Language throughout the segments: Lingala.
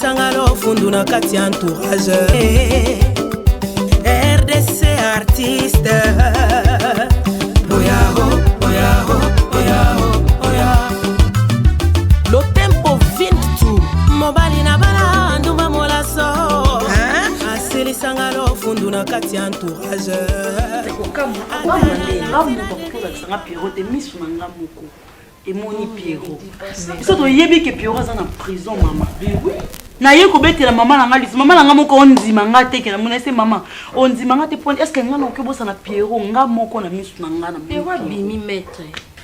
Sangalo Funduna Kati entourage RDC artiste Oyaho, oyaho, oyaho, oyaho Lo tempo vintu Mobali na bala ndumba molaso Asili Sangalo Funduna Kati entourage Et moni Pierrot. Ça doit y avoir que Pierrot est en prison, maman. Oui. Na yeko bete la maman nanga lisi maman nanga moko onzi manga te ke na monese maman onzi manga te point est-ce que nga non ke bosa na Pierrot nga moko na misu nanga na Pierrot bimi maître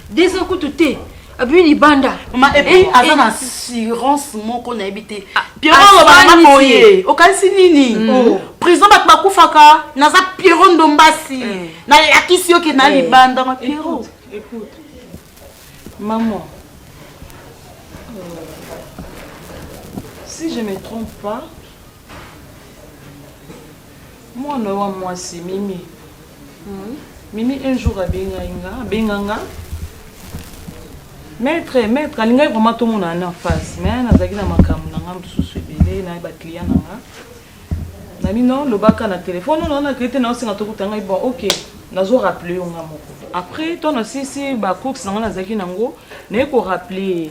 des ans couté abi ni banda maman et puis azana assurance moko na ebité Pierrot ba na moye o kansi nini prison bat bakufaka na za Pierrot ndombasi na yakisi yo ke na libanda ma Pierrot écoute maman, si je ne me trompe pas, moi c'est Mimi. Mimi un jour a Benganga. Maître, alinga vraiment tout le monde en face. Mais on a zaki na makamu na ngam susu bele na ba client nanga. Na mi non le baka na téléphone non na créé na osinga to kutanga bon OK. Nazo rappeler on moko. Après toi aussi si ba cook na zaki nango ne ko rappeler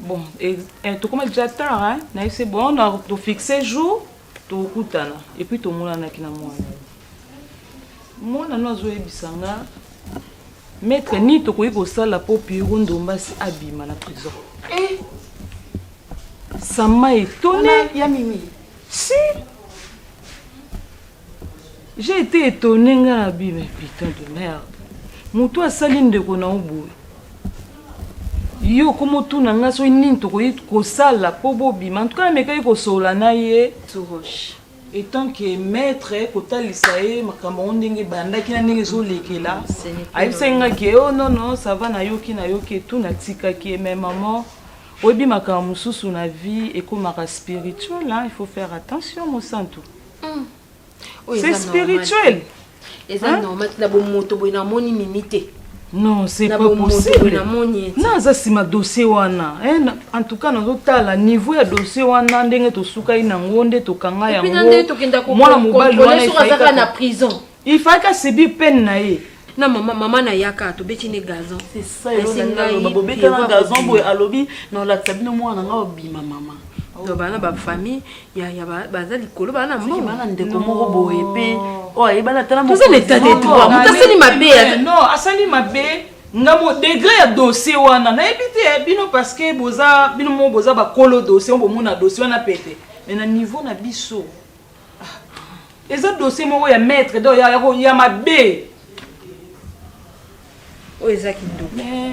bon et to comme déjà tard hein na c'est bon on a to fixer jour to kutana et puis to mona na kina moi na nazo ebisanga maître ni to ko yiko sala po Pierrot ndombasi abima na prison ça m'a étonné ya Mimi si j'ai été étonné nga abima putain de merde mutu asali ndeko na oboye yo komo tuna nga so nini tokoyi kosala po bobima en tout cas meka kosola na ye Toroche et tant que maître kotalisa ye makambo ndenge bandaki na ndenge zolekela ayebisa ke oh non ça va na yoki tout na tikaki mais maman oyebi makambo mosusu na vie ekomaka spirituel hein? Il faut faire attention mon santo c'est spirituel. Et ça non maintenant bon moto boina moni minité. Non, c'est pas possible. Non, ça c'est ma dossier wana. En tout cas, nous tala niveau ya dossier wana ndenge to suka ina ngonde to kanga ya ngo. Moi mobali wana il na prison. Il faut que c'est bien peine na ye. Na maman na yaka to beti ne gazon. C'est ça yo na bo beta na gazon boy alobi non la tabino moi na nga obima maman. Do bana ba famille ya baza likolo bana mbongo bana ndeko moko boye pe o ayebana tala mo tous les tas de toi mutasani mabe non asali mabe ngamo degré ya dossier wana na ebité bino parce que boza bino mo boza ba kolo dossier on mona dossier wana pété mais na niveau na biso eza dossier moko ya maître do ya mabe o ezaki ndo mais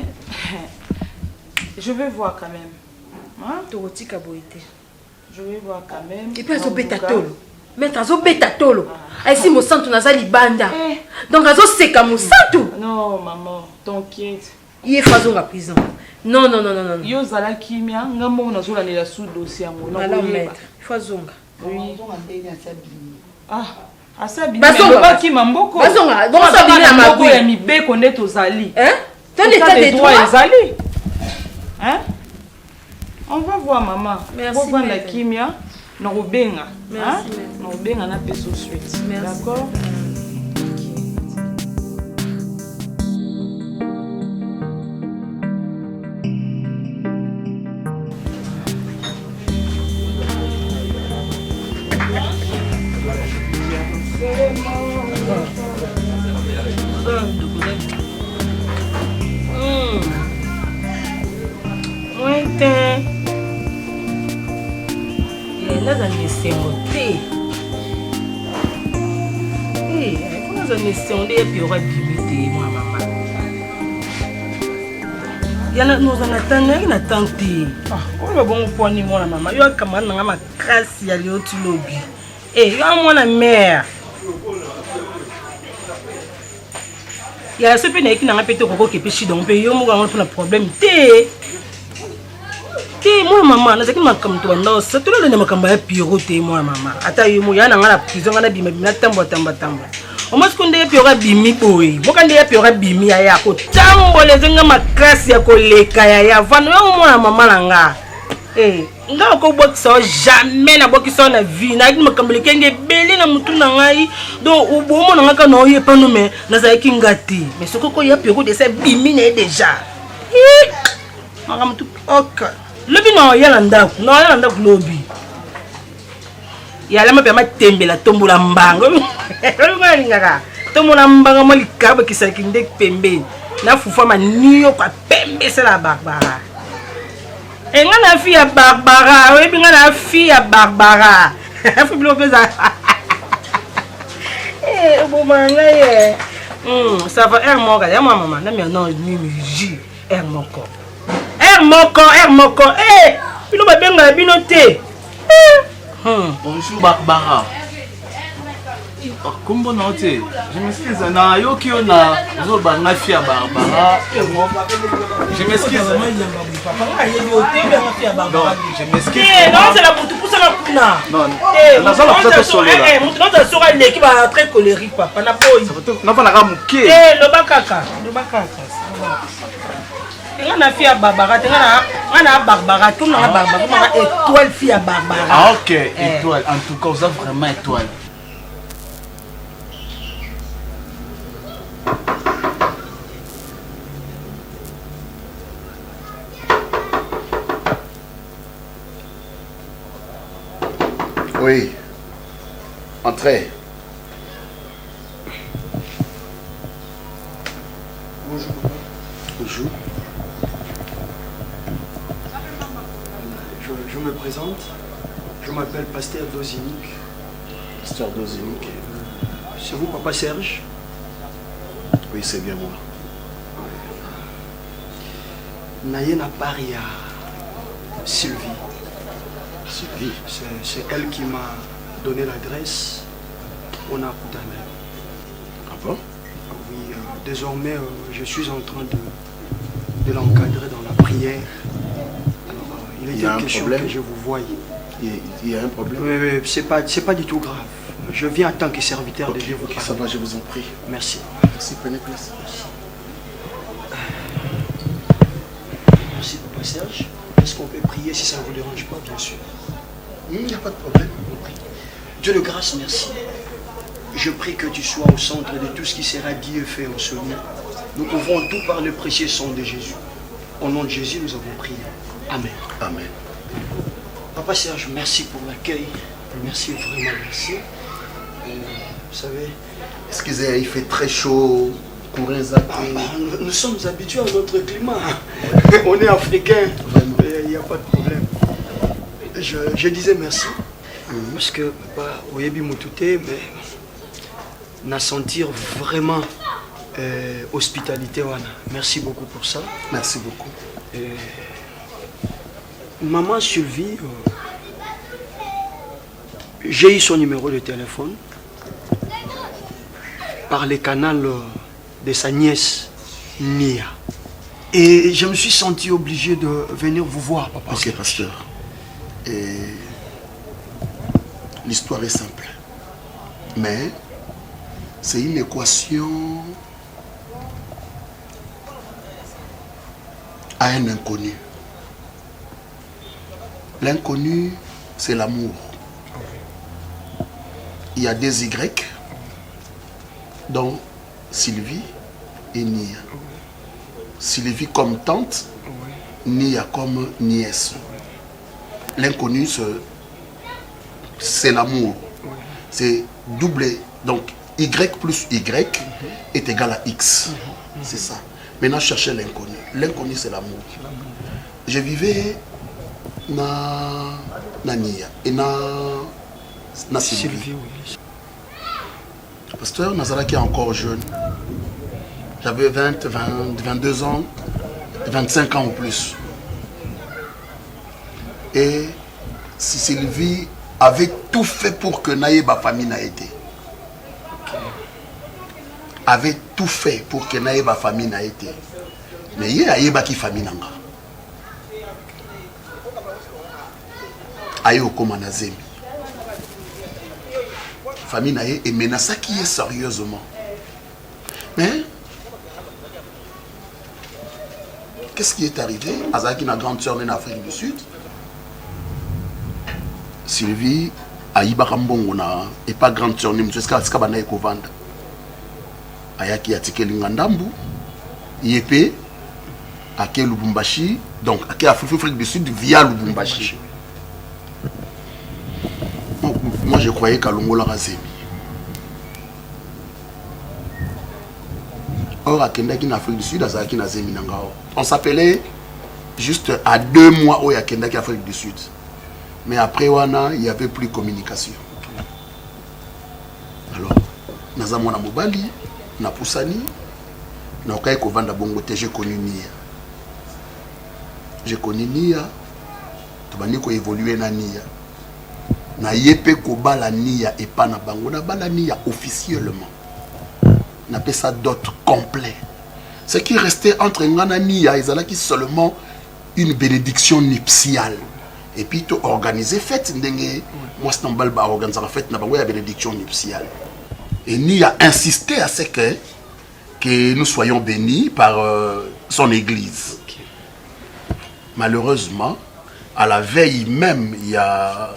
je vais voir quand même hein totika boité je vais voir quand même. Et puis azo betatolo. Mais azo betatolo. Ainsi mon santo nazali banda. Donc azo seka mon santo. Non maman, t'inquiète. Il est façon la prison. Non. Yo zala kimia ngambo nazola la sous dossier ngo na maître. Fazonga. Oui. Ah, asabi. Bazonga ki mamboko. Bazonga. Bon ça bien na maboko ya mibeko ndeto zali. Hein? Ton état de droit ezali. Hein? On va voir maman. Merci. On va voir la kimia. Norubenga. Merci. Norubenga na peso suite. D'accord? Là dans les sengoté. Comment ça me sonde et puis on va limiter moi maman. Yana nous en attendons na tante. Ah, on va bon pour ni moi maman. Yo kama na ma kasi ya leo tu lobby. Yo moi na mère. Ya se pe na ekina ngapete ko ke peshi donc pe yo mo ga on problème té. Moi maman nazaki makambo to banda ça tout le makambo ya Pierrot te moi maman ata yo mo yana ngala prison ngana bima tamba o mas konde ya Pierrot bimi boy bokande ya Pierrot bimi ya ko tambo le zenga makasi ya koleka ya vano yo moi maman nanga nga okobokisa jamais nabokisa na vie nayaki makambo lekenge ebele na mutu na ngai donc obomona nga kana oye pano me nazalaki nga te mais soki okoya Pierrot de sa bimi na ye déjà makambo tu ok lobi naoya na ndako lobi yalama mpe amatembela tombola mbanga nga alingaka tombola mbanga mwa likaba kisaki nde pembeni nafufa maniyo kwa pembesela Barbara nga na fille ya Barbara oyebi nga na fille ya Barbara afibilo peza obomanga ye ça va air moko ya mama na maintenant mimi ji air moko bino babenga bino te bonjour Barbara. Comment on dit? Je m'excuse, na yoki na zoba na fia Barbara. Je m'excuse. Je m'excuse. Non, c'est la pour tout ça la kuna. Non. La zone peut solo là. Mon temps ça sera l'équipe très colérique papa na boy. Na pas na ramuke. Le bakaka. Nga fia Barbara, nga Barbara, tout na Barbara, nga étoile fia Barbara. Ah OK, étoile. En tout cas, ça vraiment étoile. Oui. Entrez. Bonjour. Bonjour. Je me présente. Je m'appelle Pasteur Dozinic. Pasteur Dozinic. C'est vous, Papa Serge? Oui, c'est bien moi. Nayena Paria. Sylvie. Sylvie. C'est elle qui m'a donné l'adresse. On a coutané. Ah bon? Oui, désormais, je suis en train de l'encadrer dans la prière. Alors, il était question que je vous voie. Il y a un problème? Oui, c'est pas du tout grave. Je viens en tant que serviteur de Dieu. Ça va, je vous en prie. Merci. Merci, prenez place. Merci, Papa Serge. Est-ce qu'on peut prier si ça ne vous dérange pas, bien sûr? Il n'y a pas de problème. Dieu de grâce, merci. Je prie que tu sois au centre de tout ce qui sera dit et fait en ce lieu. Nous pouvons tout par le précieux sang de Jésus. Au nom de Jésus, nous avons prié. Amen. Amen. Papa Serge, merci pour l'accueil. Merci, vraiment merci. Vous savez... Excusez, il fait très chaud. Nous sommes habitués à notre climat. On est africains. Il n'y a pas de problème. Je disais merci. Parce que, papa, oyebi mutute, mais n'a sentir vraiment hospitalité. Merci beaucoup pour ça. Merci beaucoup. Maman Sylvie, j'ai eu son numéro de téléphone par le canal de sa nièce Nia. Et je me suis senti obligé de venir vous voir, papa. Ok, pasteur. Et l'histoire est simple. Mais c'est une équation à un inconnu. L'inconnu, c'est l'amour. Il y a des Y, dont Sylvie et Nia. Sylvie comme tante, Nia comme nièce. L'inconnu, c'est l'amour. C'est doublé. Donc, Y plus Y est égal à X. C'est ça. Maintenant, cherchez l'inconnu. L'inconnu, c'est l'amour. Je vivais na Nia et na Sylvie. Pasteur Nazara qui est encore jeune. J'avais 22 ans, 25 ans ou plus. Et si Sylvie avait tout fait pour que Naïba famille n'a été. Avait tout fait pour que Naïba famille n'a été. Mais il y a Naïba qui famille n'a pas. Aïe au Komanazemi. Famille n'a et menace qui est sérieusement. Mais qu'est-ce qui est arrivé? Azaki, ma grande soeur, en Afrique du Sud. Sylvie ayibaka mbongo na et pas grande sœur ni jusqu'à ce kabana ekovanda ayaki atikeli ngandambu yepe ake Lubumbashi donc ake Afrique du Sud via Lubumbashi. Moi je croyais qu'à Longola Razemi. Or à Kendaki en Afrique du Sud, à Zaki Nazemi Nangao. On s'appelait juste à 2 mois où il y a Kendaki en Afrique du Sud. Mais après Wana, il n'y avait plus de communication. Alors, Nazamo na Mobali, na Poussani, na Okaï Kovanda Bongote, j'ai connu Nia. J'ai connu Nia, Tobani ko évolué na Nia. Na yepe ko bala Nia et pas na bango, na bala Nia officiellement. Na fait ça d'autres complets. Ce qui restait entre Ngana Nia et Zalaki seulement une bénédiction nuptiale. Et puis tout organisé fête ndenge moi c'est un ba organiser la fête na bango ya bénédiction nuptiale. Et Ni a insisté à ce que nous soyons bénis par son église. Malheureusement, à la veille même il y a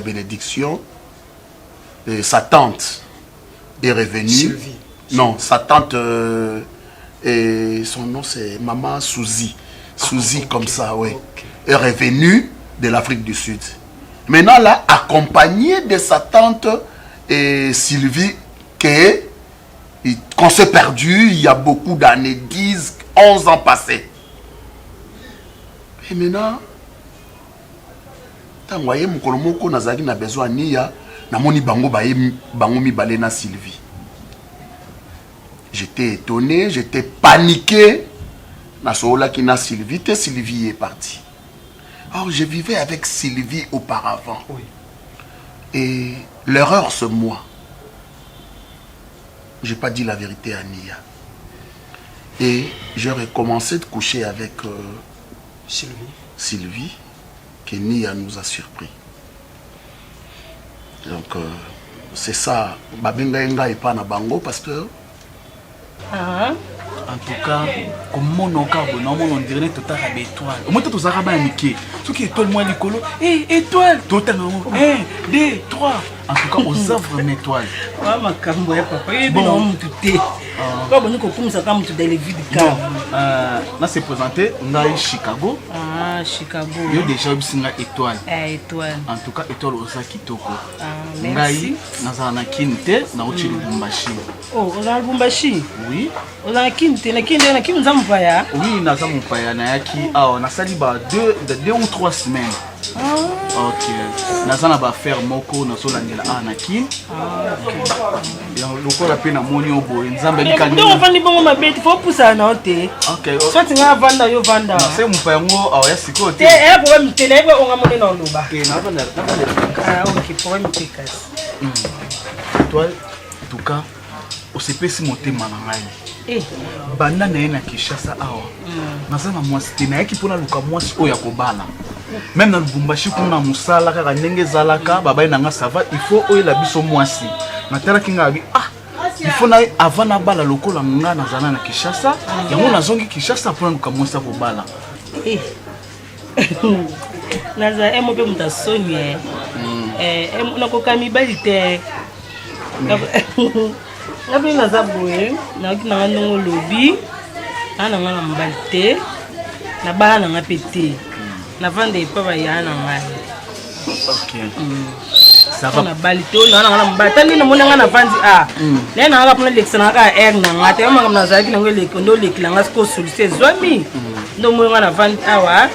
bénédiction et sa tante est revenue. Sylvie. Non, sa tante et son nom c'est Maman Souzy. Souzy okay. Comme ça, oui. Okay. Est revenue de l'Afrique du Sud. Maintenant, là, accompagnée de sa tante et Sylvie, qu'on s'est perdu il y a beaucoup d'années, 10, 11 ans passés. Et maintenant, tant que mon colomoko nazaki na besoin niya, na moni bango mi balena Sylvie. J'étais étonné, j'étais paniqué. Na sola qui na Sylvie, Sylvie est partie. Alors je vivais avec Sylvie auparavant. Oui. Et l'erreur c'est moi. Je n'ai pas dit la vérité à Nia. Et j'ai recommencé de coucher avec Sylvie, que Nia nous a surpris. Donc c'est ça. Babenga enga et pas na bango, pasteur. En tout cas, comme mon nom on dirait tout à fait étoile. Au moins, tout ça, c'est ce qui est étoile, moi, l'écolo. Étoile, tout à fait. 1, 2, 3. En tout cas, aux œuvres une étoile. Ah, ma camboya, papa. Bon, tout est. Comme nous, comme ça, comme tu dans les vides. Là, c'est présenté, on a Chicago. Ah, Chicago. Il y a déjà une étoile. Étoile. En tout cas, étoile au Kitoko. Merci. Nous avons un kinte, nous avons un Lubumbashi. Oh, on a Lubumbashi? Oui. On a un kinte, on a kinte, nous avons paya. Oui, nous avons paya. On a sali 2 ou 3 semaines. Ok. Nous avons faire moko, nous avons anakin. Le corps a peine à mon yobo. Nous avons dit que on va dire bon ma bête, faut pousser à noter. Ok. Soit tu vas vendre, yo vendre. C'est mon père moi, ah ouais, c'est quoi? Eh, problème télé, on va monter dans le bas. Ok, ah ok, problème efficace. Toi, en tout cas, au CPC monter manangai. Eh, banda na ena Kishasa awa. Nazana mwasi na yaki pona luka mwasi oya kobala. Même na Lubumbashi kuna musala kaka ndenge zalaka baba na nga sava, il faut oya la biso mwasi. Na tala kinga bi il faut na avant na bala lokola nga na zana na Kishasa, yango nazongi Kishasa pona luka mwasi kobala. Eh. Naza emo pe mutasoni na kokami balite. La vie n'a pas bougé, n'a pas de lobby, n'a pas de mbalité, n'a pas de pété, n'a pas de pavaya. Ok. Ça va. N'a pas de balité, n'a pas de mbalité, n'a pas de pandi ah. N'a pas de l'extérieur air, n'a pas de maman n'a pas de condo, les clangs à cause sur ses amis. Donc moi n'a pas de awa.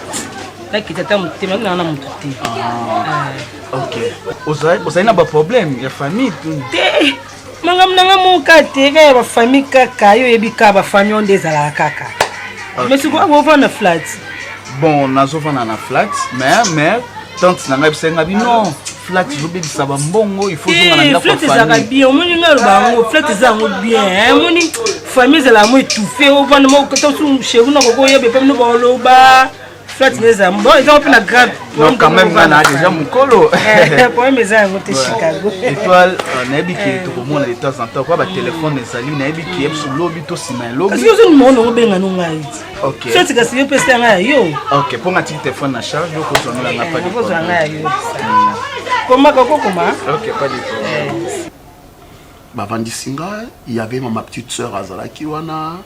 Là qui t'attend, tu m'as dit n'a pas de ok. Vous avez un problème, il y a famille. Mangam nanga muka tega ba famille kaka yo ebika ba famille on des ala kaka. Mais c'est quoi vous vendre flat? Bon, nazo vendre na flat, mais tante nanga bisenga bi non, flat zo be bisaba mbongo, il faut zonga na ndako famille. Flat za bien, moni ngalo bango, flat za ngo bien, moni famille za la mo étouffé, au vendre mo ko to chez vous na ko yebe pe no ba loba. Flat les amis, bon ils ont pris la grave. Non quand même on a déjà mon colo. Pour mes amis au Chicago. Étoile, on a dit que tout le monde de temps en temps quoi, téléphone des amis, on a dit qu'il y a sur lobby to sima lobby. Parce que nous on benga no ngai. OK. C'est que si pesa nga yo. OK, pour un petit téléphone à charge, donc on a pas de. Comment comment? Ok, pas du tout. Bavandisinga, il y avait ma petite sœur Azala Kiwana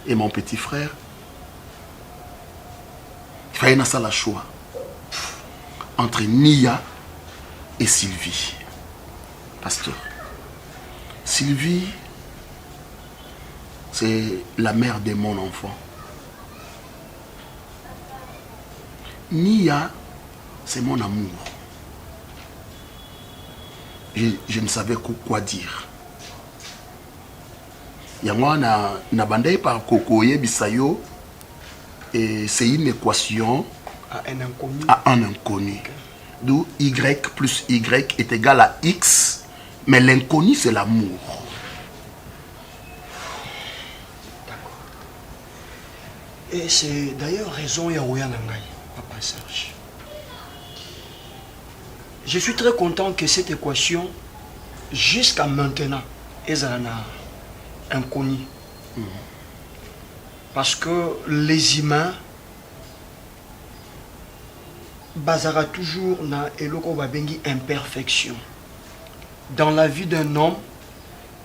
et mon petit frère. Il fallait faire le choix entre Nia et Sylvie. Pasteur. Sylvie, c'est la mère de mon enfant. Nia, c'est mon amour. Je ne savais quoi dire. Yango na bandai par Kokoye Bisayo, et c'est une équation À un inconnu. à un inconnu. Okay. D'où Y plus Y est égal à X, mais l'inconnu c'est l'amour. D'accord. Et c'est d'ailleurs raison Yaouya Nangai, Papa Serge. Je suis très content que cette équation, jusqu'à maintenant, est inconnue. Parce que les humains basera toujours na eloko babengi imperfection. Dans la vie d'un homme,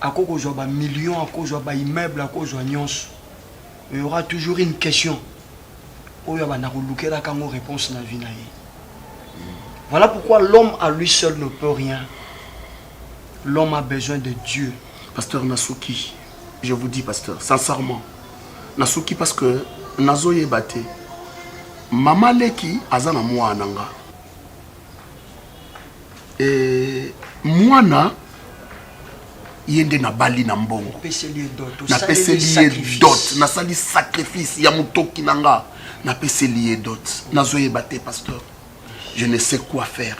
à cause de millions, à cause de immeubles, à cause de nyons, il y aura toujours une question. Où il y a une réponse dans la vie. Voilà pourquoi l'homme à lui seul ne peut rien. L'homme a besoin de Dieu. Pasteur Nasuki, je vous dis, pasteur, sincèrement, Nasuki, parce que Nazoye Bate, Mama Leki, Azana Mouananga. Et Mouana, yende na bali na mbongo. Na pese liye dot. Na sali sacrifice, ya mutoki nanga. Na pese liye dot. Nazoye Bate, pasteur. Je ne sais quoi faire.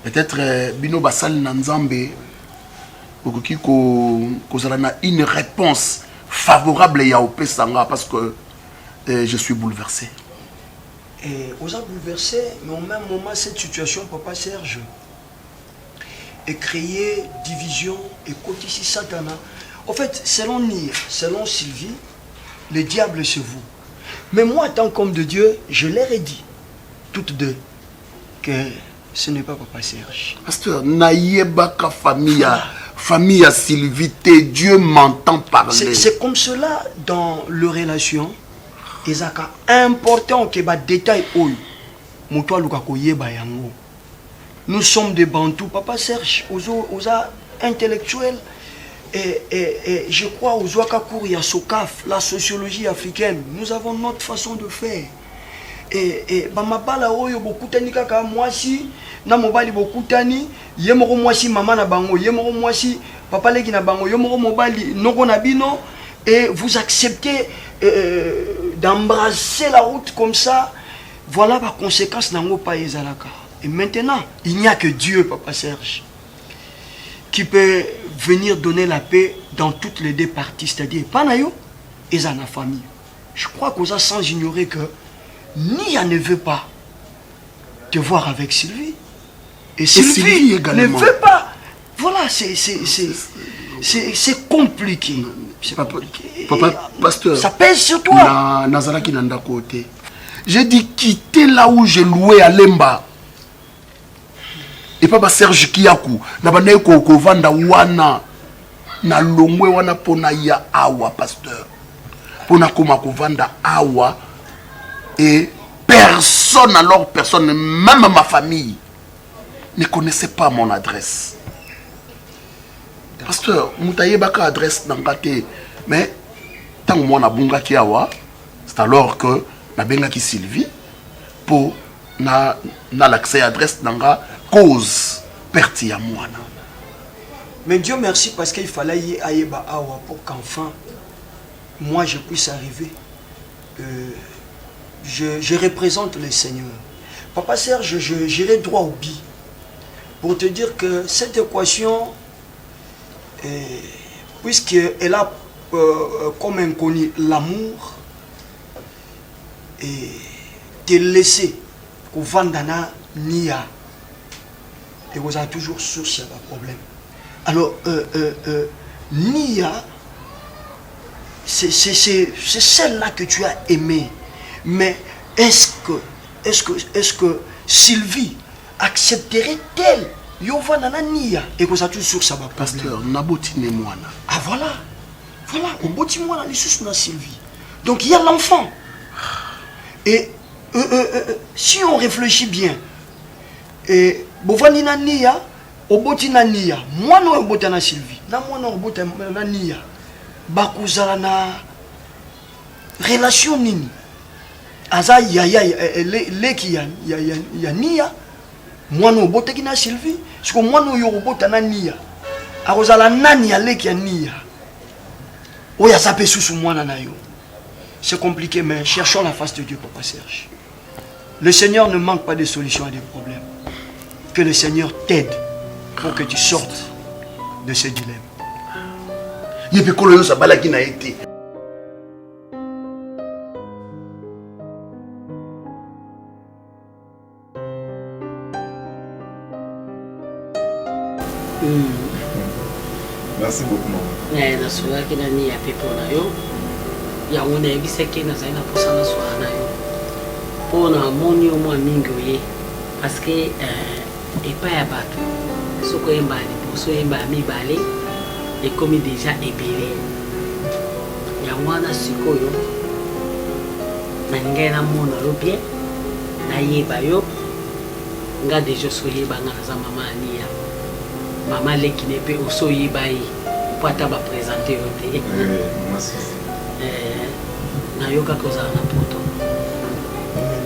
Peut-être Bino Basal Nanzambe, une réponse favorable à Yaopé Sanga parce que je suis bouleversé. Et on a bouleversé, mais au même moment, cette situation, Papa Serge, est créée division et côté ici Satana. En fait, selon Nia, selon Sylvie, le diable c'est vous. Mais moi, en tant qu'homme de Dieu, je leur ai dit, toutes deux, que ce n'est pas Papa Serge. Pasteur, Naïebaka famille, famille Sylvie, Dieu m'entend parler. C'est comme cela dans leur relation. Et c'est important que les détails nous sommes des Bantous. Papa Serge, aux intellectuels, et je crois aux Ouakakour, il y a Sokaf, la sociologie africaine. Nous avons notre façon de faire. Et bamabala oyo bokutani kaka mwasi na mobali bokutani yemoko mwasi mama na bango yemoko mwasi papa leki na bango yemoko mobali noko na bino et vous acceptez d'embrasser la route comme ça. Voilà la conséquence nango pa ezalaka. Et maintenant il n'y a que Dieu, Papa Serge, qui peut venir donner la paix dans toutes les deux parties, c'est-à-dire panayo et na famille. Je crois qu'on a sans ignorer que Nia ne veut pas te voir avec Sylvie. Et Sylvie ne veut pas. Voilà, c'est compliqué. C'est compliqué. Papa, pasteur, ça pèse sur toi. Nazaraki nanda côté. J'ai dit quitter là où j'ai loué à Lemba. Et Papa Serge Kiyaku, nabanaye ko vanda wana na longwe wana pona ya awa pasteur. Pona koma ko vanda awa. Et personne, alors personne, même ma famille, ne connaissait pas mon adresse. Pasteur, Moutaye Baka adresse Nangate, mais tant que moi na bunga kiawa, c'est alors que na benga ki Sylvie pour na l'accès adresse nanga cause perti à moi. Mais Dieu merci parce qu'il fallait y aller awa pour qu'enfin moi je puisse arriver. Je représente le Seigneur. Papa Serge, j'irai droit au but pour te dire que cette équation, puisqu'elle a comme inconnu l'amour, et te laisser au Vandana Nia, et vous avez toujours source à problème. Alors, Nia, c'est celle-là que tu as aimée. Mais est-ce que Sylvie accepterait-elle Yo va nana nia et que ça toujours ça va pasteur naboti ne mwana. Ah voilà. Voilà, au boti mwana les sous na Sylvie. Donc il y a l'enfant. Et si on réfléchit bien et bovani na nia au boti na nia, moi no boti na Sylvie. Na moi no boti na nia. Bakuzala na relation nini. Aza ya leki ya nia. Moi no boti na Sylvie, parce que moi no yo boti na nia. Akozala nani ya leki ya nia. Oya sapé sous moi na yo. C'est compliqué, mais cherchons la face de Dieu, Papa Serge. Le Seigneur ne manque pas de solutions à des problèmes. Que le Seigneur t'aide pour que tu sortes de ce dilemme. Yepekolo yo sabala ki na été. Merci beaucoup, maman. Na sola ki na ni ya pepo na yo. Ya ngone ebiseke na zaina posana soa na yo. Pona moni o mwa mingi oye parce que epa ya bato soko yemba ni poso yemba mibale ekomi déjà ebele. Ya wana sikoyo na ngai na mona lo bien na yeba yo nga déjà so yeba nga za mama ania. Mama leki ne pe oso yeba yi pata ba présenter yo te. Maman si. Na yoka kozala na poto.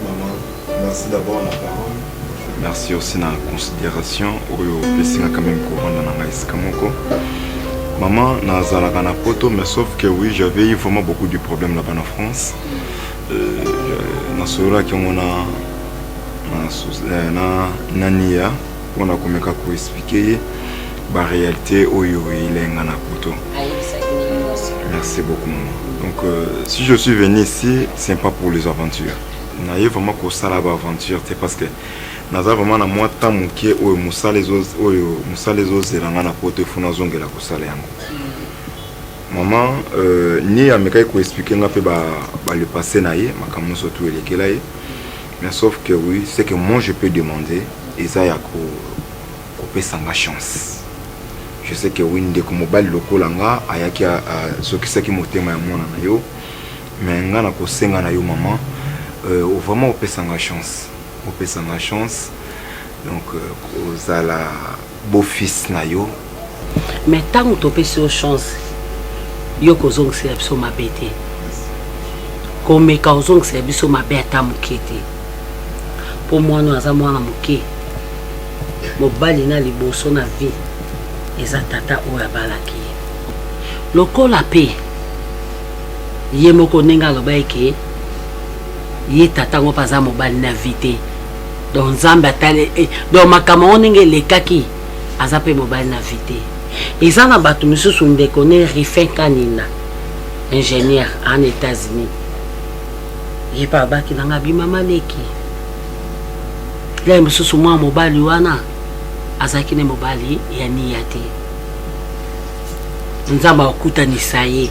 Maman, merci d'abord la parole. Merci aussi na considération oyo pesinga quand même courant na ngai skamoko. Maman nazalaka na poto mais sauf que oui, j'avais eu vraiment beaucoup de problèmes là-bas en France. Na sura ki on a na nia on a komeka ko expliquer ba réalité oyo ilenga na poto. Merci beaucoup maman. Donc si je suis venu ici, c'est pas pour les aventures. On a vraiment que ça là-bas aventure, c'est parce que nous avons vraiment moi tant muké oyo musa les autres zelanga na poto funa zongela ko sala yango. Maman ni ameka ko expliquer nga pe ba le passé na ye makamno surtout elekela ye. Mais sauf que oui, c'est que moi je peux demander et ça ya ko pesa nga chance. Je sais que oui, ndeko mobile lokola nga ayaki sokisaki motema ya mwana na yo mais nga na kosenga na yo maman vraiment opesa nga chance donc ozala beau fils na yo mais tant que opesi yo chance yo kozongisa biso mabe te komeka ozongisa biso mabe ata moke te po mwana aza mwana moke mobali na liboso na vie eza tata oyo abalaki lokola pe ye moko ndenge aloba eke ye tata ngo paza mobali na vie te donc nzambe atale donc makambo ngo ndenge elekaki aza pe mobali na vie te eza na bato misusu ndeko ne Rifin Kanina ingénieur en États-Unis ye pa abaki nanga bimama leki la misusu mwa mobali wana azaki ne mobali ya niya te nzamba okutanisa ye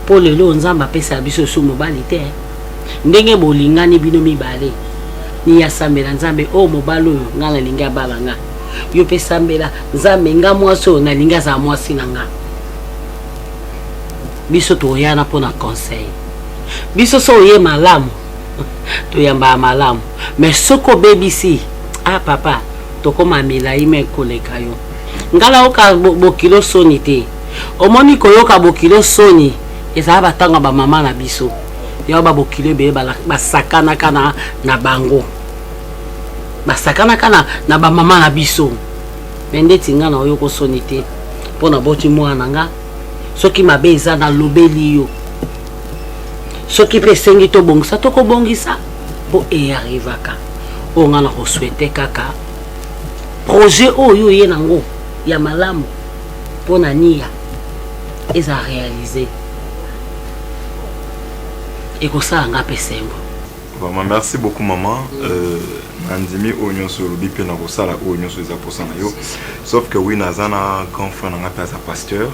po lelo nzamba apesa biso su mobali te ndenge bolingani bino mibale ni ya sambela nzambe o mobali oyo nga nalingi abala nga yo pe sambela nzambe nga mwasi oyo nalingi aza mwasi na nga biso toyana mpona conseil biso so oye malamu toyamba malamu mais soko bebisi ah papa tokoma milai me koleka yo ngala oka bokilo soni te omoni koyoka bokilo soni eza batanga ba mama na biso yo ba bokilo be basakana kana na bango basakana kana na ba mama na biso mende tinga na oyoko soni te pona boti mwana nga soki mabe eza na lobeli yo soki pe sengi to bongisa to ko bongisa po e arrivaka onga na ko souhaiter kaka projet oyo ye nango ya malamu pona nia eza réaliser et que ça nga pesengo. Vraiment merci beaucoup maman. Nandimi oignon sur le bipé na ko sala oignon sur za posana yo. Sauf que oui nazana grand frère nga pe za pasteur.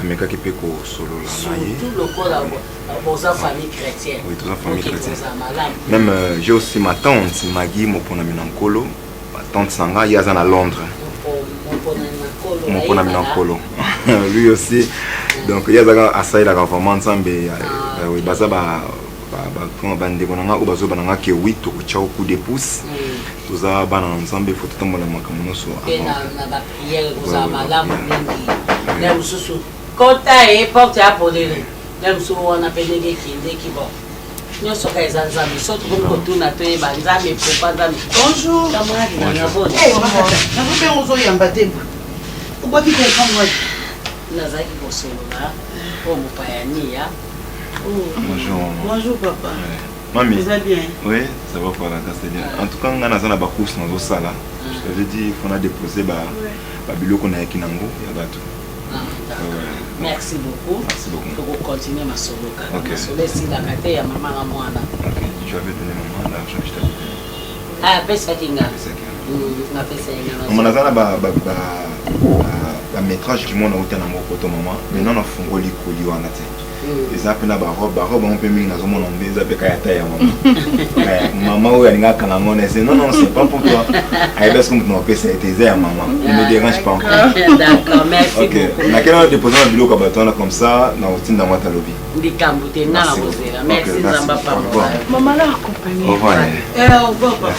Ameka ki pe ko solo la naye. Tout le corps boza famille chrétienne. Oui, toute la famille chrétienne. Même j'ai aussi ma tante Maggie mo pona minankolo. Ma tante Sanga, il y a à Londres. Mon pona Minankolo. Lui aussi. Donc il y a à ça il a vraiment ensemble. Oui, bah ça quand bande konanga ou bazo bananga ke 8 to chao coup de pouce. Tout ça bana ensemble faut tout monde makamono so. Na ba prière ko za malamu mingi. Na ususu. Kota e porte a podele. Na ususu wana penege kinde kibo. Nyoso ka ezanza misoto ko tuna to e banza me popa. Bonjour. Camarade na bonne. Eh, na vous bien ozo yamba tempo. Pourquoi tu comprends moi? Nazaki bosolola po mopayania. Bonjour. Bonjour papa. Mamie. Vous allez bien? Oui, ça va pour la Castellia. En tout cas, on a une course dans le sala. Je t'avais dit qu'on a déposé le biloko na yakinango ya bato. Merci beaucoup. Merci beaucoup. Pour continuer ma solo. Ok. Solo si la kate ya maman à moi là. Ok, tu avais donné maman l'argent, je t'avais donné. Ah, pesa kinga. Pesa kinga. Na pesa kinga. On a un métrage qui monte au Tanamo Koto maman, mais non on a fongoli koli wana te. Ils appellent la robe on peut mettre dans mon ondé, ils appellent kayata ya maman. Maman ou yaninga kanango ne c'est non c'est pas pour toi. Aïe parce que mon pesa était à maman. Ne me dérange pas encore. D'accord, merci beaucoup. OK. Na kena déposer un biloko baton comme ça na routine dans moi talobi. Ndikambote na la bozela. Merci Zamba papa. Maman l'a accompagné. Au revoir. Au revoir papa.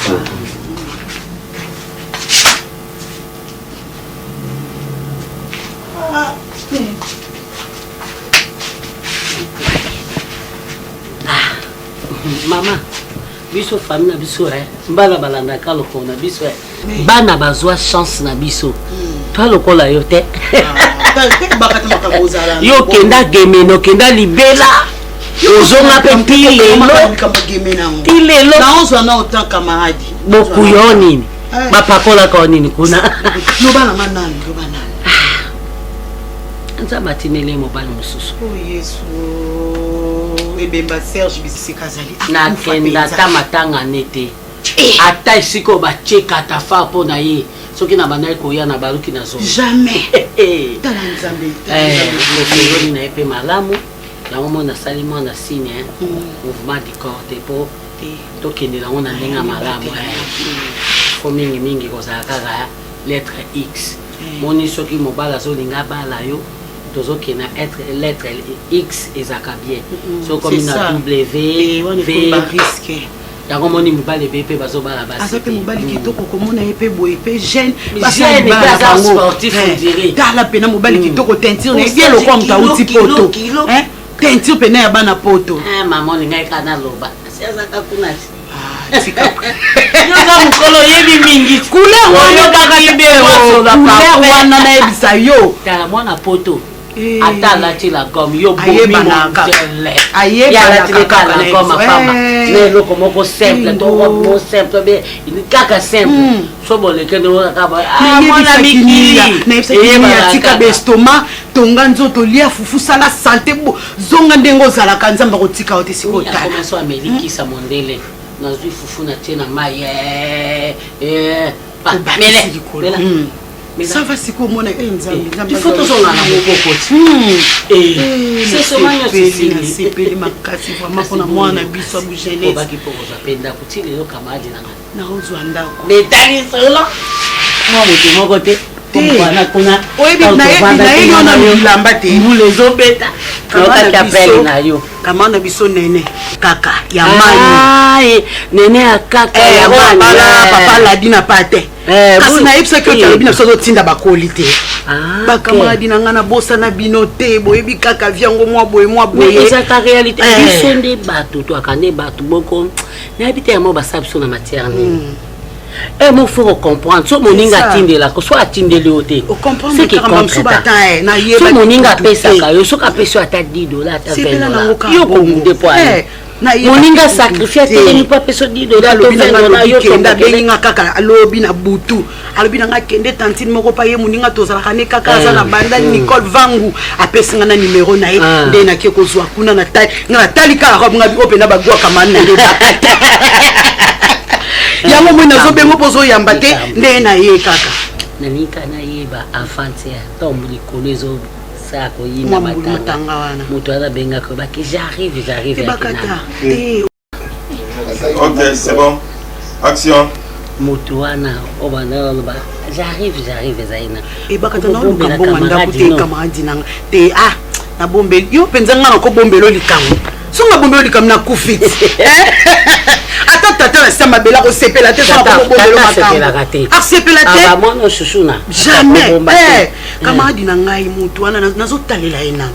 Maman, biso famille na biso mbala balanda ka loko na biso bana bazwa chance na biso. Toi lokola yo te. Yo kenda gemeno kenda libela. Ozonga pe pilelo. Na onzo na autant camarade. Boku yo nini? Bapakola ko nini kuna? Lobana manani, lobana. Nzamba tinele mobali mususu. Oh Yesu. Ebemba Serge bisikazali. Na kenda ta matanga nete. Ata isiko ba cheka ta fa po na ye. Soki na banai ko ya na baruki na zo. Jamais. Tala nzambe. Le na epe malamu. La maman na salimo na signe mouvement du corps te po to kende la on na lenga malamu. Ko mingi ko za kaka lettre X. Moni soki mobala zo linga bala yo. Tozoki na être lettre X ezaka bien. So comme na W V risque. Yango moni mobali BP bazo bala basi. Azape mobali kitoko komona epé boye pe jeune. Jeune ba sportif on dirait. Tala pena mobali kitoko teinture na bien lokwa mtauti poto. Hein? Teinture pena ya bana poto. Maman ngai kana loba. Siazaka kunati. Yoza mukolo yebi mingi. Couleur wana kaka libero. Couleur wana na ebisa yo. Tala mwana poto. Ata la tila comme yo bomi mon tele. Ayeba la kaka na comme femme. Mais le comme simple, to mo simple be, il kaka simple. So bolé que no kaba. Ah mon ami qui na ebisa ki tika bestoma tonga nzoto lia fufu sala santé zonga ndengo zala kanzamba ko tika ote sikota. Comment so ameliki sa mondele. Na zui fufu na tena maye. Pas mele. Mais ça va si comment on est il faut toujours la c'est seulement c'est peli makasi vraiment pour moi na biso bu jeunesse ba ki pour zapenda kutile yo kamadi na ozo andako betali solo moi moto moko te komwana kuna oyebi na yo na bilamba te nous les obeta kaka kapeli na yo kama na biso nene kaka ya mani nene ya kaka ya mani papa ladi na pate kasi na yebisa ke otalobi na biso ozotinda bakoli te bakamaradi na ngai na bosa na bino te boyebi kaka viango mwa boye ezaka réalité biso nde bato toaka nde bato moko nayebi te yango basala biso na matière nini mon faut comprendre so moninga atindela so atindeli yo te c'est qui contre so moninga apesaka yo soki apesi yo ata 10 dollars ata 20 dollars yo komude po ale moninga sacrifice telemi po apesi yo 10 dollars to 20 dollars yo tobenga kaka alobi na butu alobi na nga kende tantine moko pa ye moninga tozalaka ne kaka aza na banda Nicole Vangu apesi nga na numéro na ye nde nake kozwa kuna na tali kaka robe nga bi opena bagwaka mani na nde yango mwe nazobengo pozo yamba te nde na ye kaka nanika na yeba avantia tombe likolo ezo sako yina matanga wana moto ala benga ko baki j'arrive bakata ok c'est bon action Motuana, Obana, j'arrive, Zaina. Et bakatana ngambonga te camarade nanga. Te na bombe yo penzanga na ko bombelo likango. Songa bombelo likango na kufit. Tata na sama bela ko sepela te songa ko bombelo makambo. Sepela te. Ah moi no chouchouna. Jamais. Camarade nanga Motuana nazo talela ena.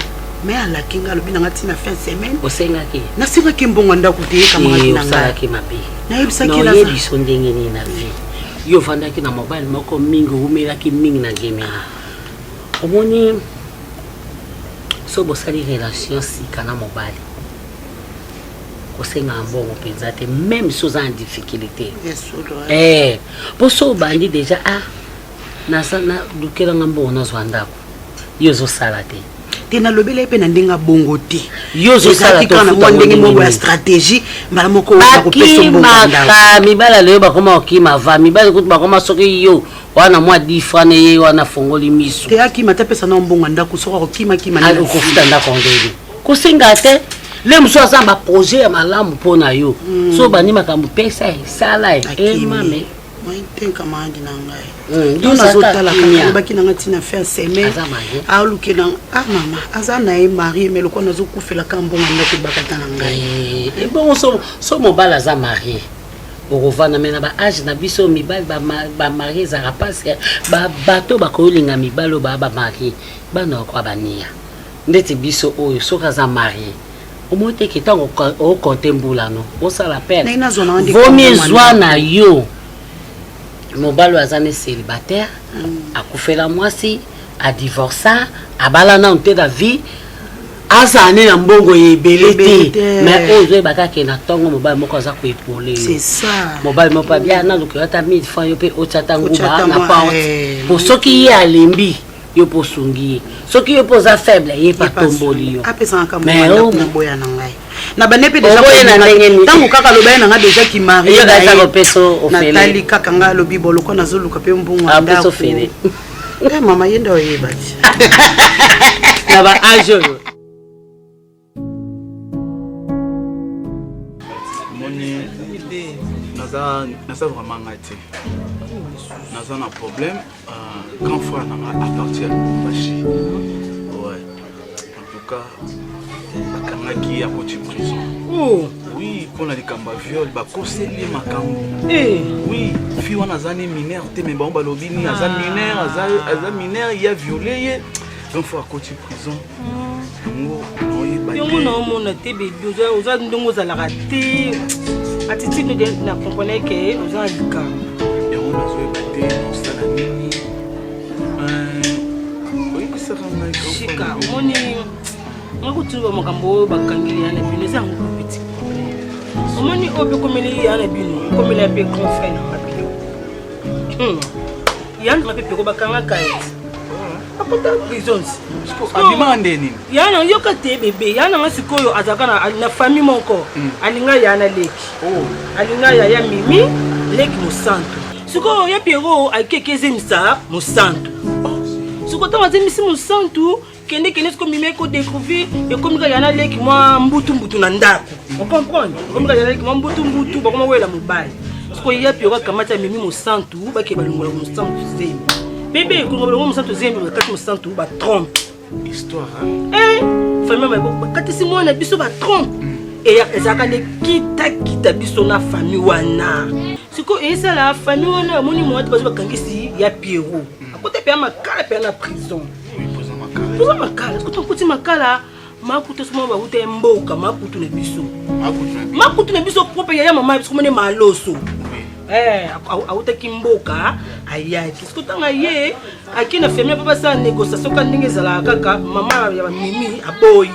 Mais à la kinga lobi nanga tina fin semaine. Osengaki. Na singa kimbonga ndako te camarade nanga. Osengaki mabe. Na yebisaki la yebiso ndenge ni na vie. Yo vandaki na mobile moko mingi umelaki mingi na game. Omoni so bosali relation si kana mobile. Osenga mbongo penza te même chose en difficulté. Poso bandi déjà na dukela ngambo na zwandako. Yo zo sala te. Tena lobele pe na ndenga bongo te. Yo zo sala to futa ndenge mo ya stratégie mbala moko ba ko peso bongo ndako. Mibala leo ba koma okima va mibala kutu ba koma soki yo wana mwa difane ye wana fongoli miso. Te akima ta pesa na mbongo ndako soko okima na ko futa ndako ndeli. Ko singa te le muso asamba projet ya malamu pona yo. So bani makambu pesa sala mame. Moi tenka mandi na ngai. Yo na zotala ka baki na ngati na faire semaine. A luke na mama azana e mari mais lokona zo kufela ka mbongo ndako bakata na ngai. Et bon so mobala za mari. Borovana mena ba âge na biso mibal ba mari za rapase ba bato ba kolinga mibalo ba mari bana kwa bania. Ndeti biso oyo soka za mari. Omote kitango o kontembula no. Osala peine. Vomi zwana yo. Mobalo azane célibataire, a koufela mwasi, a divorcé, a balana onte da vie, azane na mbongo yebelete. Mais ozo baka ke na tongo mobile moko za ko épauler. C'est ça. Mobile mo pa bien na luka ta 1000 francs yo pe otata nguba na porte. Pour ceux qui y alembi yo posungi. Ceux qui yo posa faible ye pa tomboli yo. Apesa nkambo na boya na ngai. Na banepe déjà tango kaka loba na nga déjà ki mari yo gaza ko peso ofele Natali kaka nga lobi boloko na zoluka pe mbongo ndako peso ofele mama yenda oyeba ti na ba ajo moni naza vraiment ngati naza na problème grand frère na appartient Bashi ouais en tout cas bakangaki ya koti prison. Oh oui, pour la likamba viol ba koseli makambo. Oui, fi wana zani mineur te mais ba lobini aza mineur il a violé donc faut à koti prison. Ngo noyi ba. Yo mona mona te bébé oza ndongo za la raté. Attitude de na comprendre que oza lika. Et on a joué baté on sala nini. Oui, que ça rend Chika, moni ngakutuba makambo bakangeli yana bino za ngupiti omoni obe komeli yana bino komeli ape grand frère na mabilo yana mapepe ko bakanga kai akota prisons abima ndeni yana yoka te bebe yana ngasikoyo azaka na famille moko alinga yana leki alinga ya mimi leki musanto siko ya Pierrot akekeze misa musanto siko tamazemisi musanto kende sko mime ko découvrir et comme ka yana leki moi mbutu na ndako on comprend comme ka yana leki moi mbutu ba koma wela mobile sko ya Pierrot kamata mimi mo santu ba ke balungola mo santu zembe bébé ko ngolo mo santu zembe ba kati mo santu ba trompe histoire famille ba kati si mo na biso ba trompe et ezaka le kita biso na famille wana siko esa la famille wana moni mo ba kangisi ya Pierrot akote pe makala pe na prison. Poza makala, est-ce que tu as makala makutu suma ba ute mboka makutu na biso. Makutu na biso propre ya mama biso mone maloso. Auta kimboka aya. Est-ce que tanga ye akina famille papa sa négociation ka ndenge zala kaka mama ya mimi aboyi.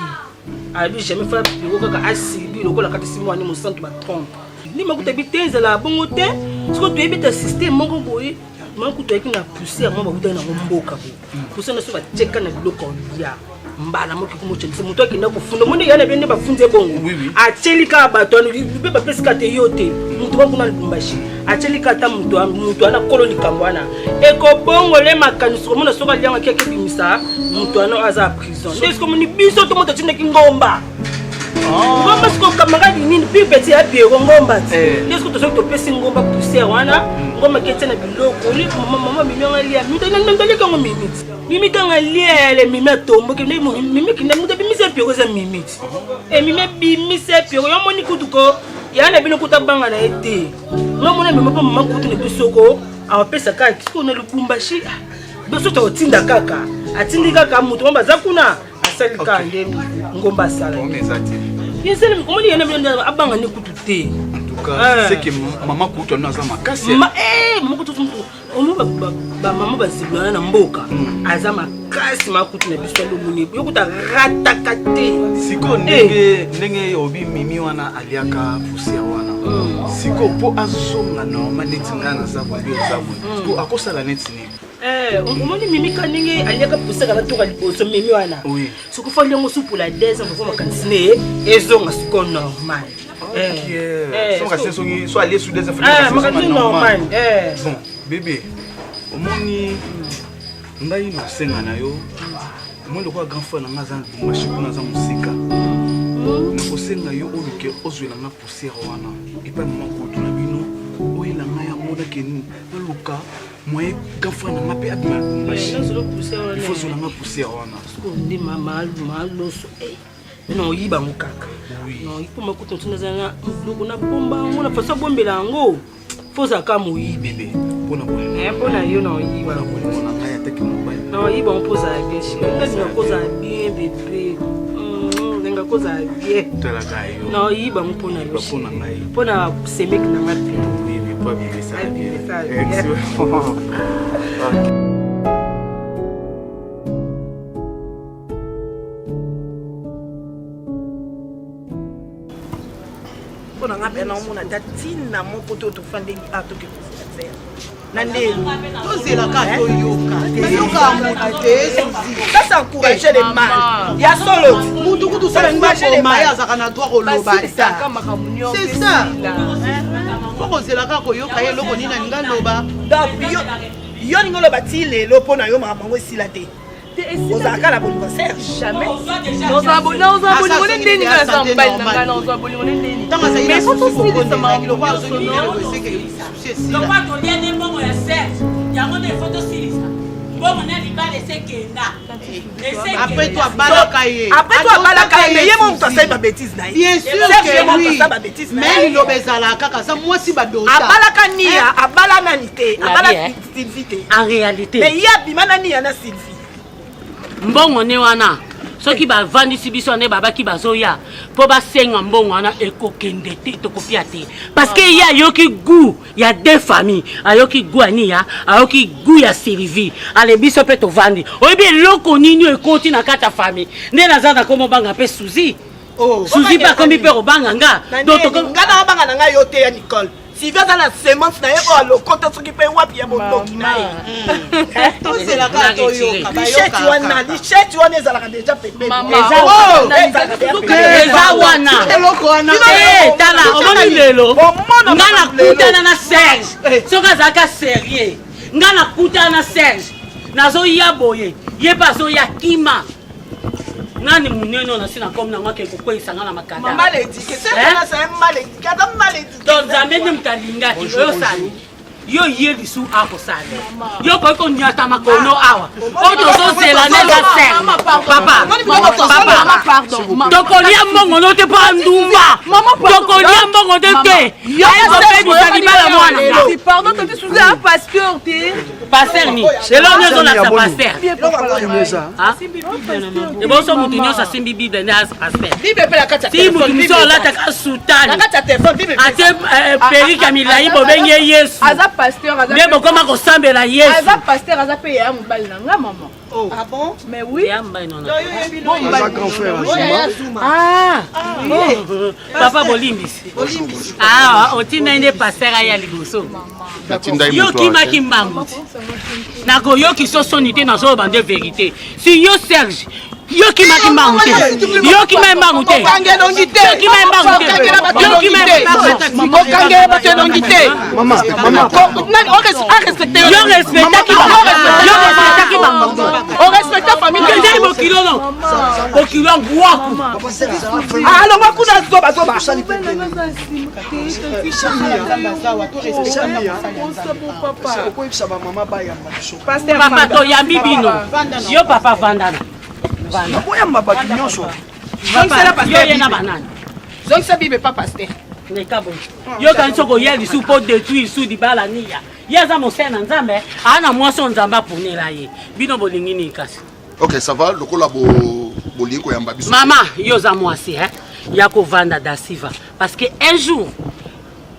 Abi jamais fa biro kaka asibi lokola kati simo ani mo centre ba trompe. Ni makuta bitenza la bongo te. Est-ce que tu ebita système moko boyi? Makuta ekina pousser mama ba uta na mboka bo. Pousser na so ba cheka na biloko ya. Mbala moki kumuchelisa mutu akina kufunda monde yana bende bafunze bongo achelika bato be ba pesika te yote mutu bakuna lumbashi achelika ta mutu ana koloni kambwana eko bongo le makaniso mona soka lianga keke bimisa mutu ana aza prison est-ce que moni biso to moto tinde kingomba ngomba siko camarade nini puis petit à pied ngomba est-ce que tu sais que tu peux si ngomba pousser wana ngomba kete na biloko li maman mimi ngalia mimi kango mimi kangalia le mimi tombo ke mimi kinda muta bimise pied ko za mimi e mimi bimise pied yo moni kutuko yana bino kutabanga na ete ngomona mimi pa mama kutu ne bisoko awapesa kaki siko na lubumbashi beso to tinda kaka atindi kaka mutu ngomba za kuna asali kande ngomba sala yesele komoni yana bino abanga ne kutu te en tout cas c'est que maman kutu na za makasi maman kutu omo ba maman bazibana na mboka aza makasi makutu na biso lomuni yokuta ratakate siko ndenge obi mimi wana aliaka pusia wana siko po azonga normal neti ngana za bobi za bobi siko akosala neti nini omoni mimi kaningi aliaka pusia kana toka liboso mimi wana siko fali ngo supu la deza ngo foma kansine ezonga siko normal soka sesongi so aller sous des affaires normal bon bébé omoni ngai no senga na yo moi le quoi grand frère na za mashiko na za musika ko senga yo oluke ozwela na poussière wana epa mama ko tuna bino oyela nga ya moda keni luka moi grand frère na pe abima mashiko il faut zona na poussière wana ko ndi mama loso non yiba mukaka non ipo makuto tuna za loko na bomba ngona fasa bombela ngo fosa kama uyibe pona yo na yiba na ngaya teke mobile na yiba on pose à bien chérie nga koza bien bébé nga koza bien tala gayo na yiba mpona yo pona ngai pona semek na ngapi bébé pas bien ça pona ngapi na mona tatina moko to to fande ato ke Nandé, nous c'est la carte yoka. Ça c'est encourager les mâles. Il y a solo. Mutukutu ça encourager les mâles. C'est ça. Pourquoi c'est la carte yoka et loko nina ngaloba. Donc yo ngaloba ti le lopo na yo mama ngwe la te. Ozaka la bonne concert jamais. Dans un bon on est déni dans un bail dans un bon on est déni. Mais faut aussi de ça marque le roi sonore. Le roi de lien est bon ya Serge. Ya ngone photo silisa. Bon on a libale c'est kenda. Après toi balakaye. Après toi balakaye mais yemo mto sa ba bêtise na. Bien sûr que oui. Mais il obezala kaka ça moi si ba dota. Abalaka nia, abala nanité, abala Sylvie. En réalité. Mais ya bimana nia na Sylvie. Mbongo ne wana soki bavandisi biso ne babaki bazoya po basenga mbongo wana ekokende te tokopia te parce que ya yoki goût ya deux familles ayoki goût ani ya ayoki goût ya Sylvie ale biso pe tovandi oyebi eloko nini ekoti na kata famille nde naza na komo banga pe Suzy Suzy ba komi pe obanga nga donc ngana banga na nga yo te ya Nicole si va dans la sémence na yeko alokota soki pe wapi ya botoki na ye to c'est la carte yoka lichette wana ezalaka déjà pepe eza wana tala omoni lelo nga nakutana na Serge soki azalaka sérieux nga nakutana na Serge nazoya boye ye mpe azoya kima nani muneno na sina comme nanga ke kokwesa nga na makanda mama l'éduqué c'est ça c'est mal éduqué adam mal éduqué donc zambe ne mtalinga yo sali yo yeli su ako sali yo ko nyata makono awa o to so zela ne ga ser papa pardon tokolia mbongo no te pa ndumba tokolia mbongo de te yo ko pe du salibala mwana pardon to te sous un pasteur te pasteur ni lelo nezo la pasteur et bon so mutinyo sa simbi bible na pasteur bible pe la kata si mutinyo la ta ka sultani kata téléphone bible ate peri kamilai bobenge Yesu pasteur aza mais bokoma kosambela Yesu aza pasteur aza pe ya mobali na nga maman ah bon mais oui ya mbai non grand frère papa bolimbisi otinda nde pasteur aya liboso yo kimaki mbangu nakoyoki so soni te nazoyoba nde vérité si yo Serge yo kimaki mbangu te yo kimaki mbangu te yo kimaki mbangu te yo kimaki mbangu te maman on respecte yo respectaki bango on respecte Mikenzai bokilo non. Bokilo ngwaku. Alors moi kuna zoba zoba. Papa to yambi bino. Yo papa vandana. Vanda. Boyamba ba nyonso. Papa yo yena banana. Donc ça bibe pas pasteur. Nekabo. Yo kanso ko yeli su po détruire su di bala niya. Yaza mosena nzambe ana mwaso nzamba punela ye. Bino bolingi ni kasi. Ok, ça va, le collabo bolingo yamba biso. Maman, yo za mwasi yako vanda dasiva parce que un jour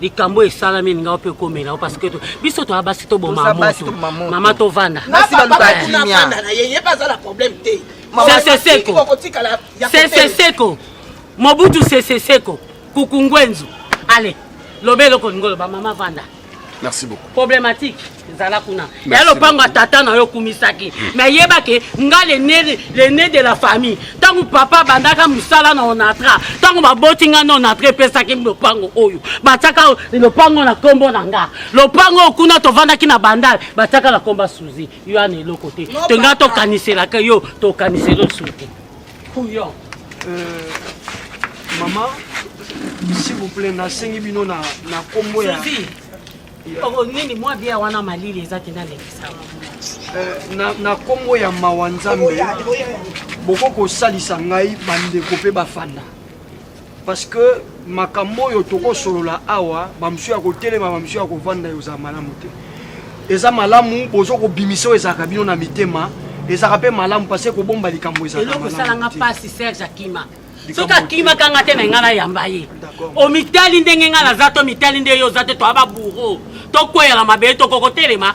likambo esalami ninga ope komela parce que biso to abasi to boma moto. Mama to vanda. Nasi baluka kimia. Na yeye pas ça la problème té. C'est seko. Mobutu c'est seko. Kukungwenzu. Allez, lobelo kongolo ba mama vanda. Merci beaucoup. Problématique zala kuna. Ya lo pango tata na yo kumisaki. Mais yeba ke nga le né de la famille. Tangu papa bandaka musala na onatra. Tangu ba botinga na onatra pesa ke lo pango oyo. Bataka le pango na kombo na nga. Lo pango kuna to vanda ki na bandal. Bataka la komba suzi. Yo ane lo côté. Tenga to kanisela ke yo to kaniselo suki. Kuyo. Maman, s'il vous plaît, na sengi bino na kombo ya. Nini mwa bia wana malili ezaki na lekisa. Na kombo ya mawanzambe. Boko ko salisa ngai bandeko pe bafanda. Parce que makambo yo toko solola awa, bamsu ya kotelema bamsu ya kovanda yo za malamu te. Eza malamu bozo ko bimiso ezaka bino na mitema, ezaka pe malamu parce que bomba likambo ezaka malamu. Eloko salanga pasi Serge Akima. Soka kima kanga te na ngana yamba ye. O mitali ndenge ngana zato mitali nde yo zato to aba buro. To kwela mabe to kokotelema.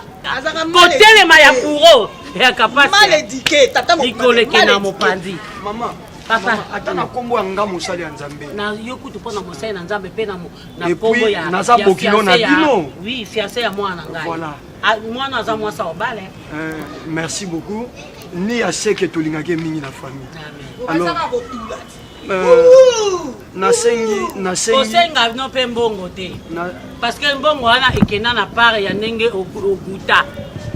Kotelema ya buro. Ya kapasi. Mal éduqué, tata mo. Nikole kena mopandi. Mama, papa atana kombo anga musali ya Nzambe. Na yokutu pona musali na Nzambe pe na kombo ya. Na za bokilo na bino. Oui, fiancé ya mwana ngai. Voilà. Mwana za mwasa obale. Merci beaucoup. Ni aseke tolingake mingi na famille. Alors nasengi kosenga no pe mbongo te parce que mbongo wana ekena na part ya ndenge oguta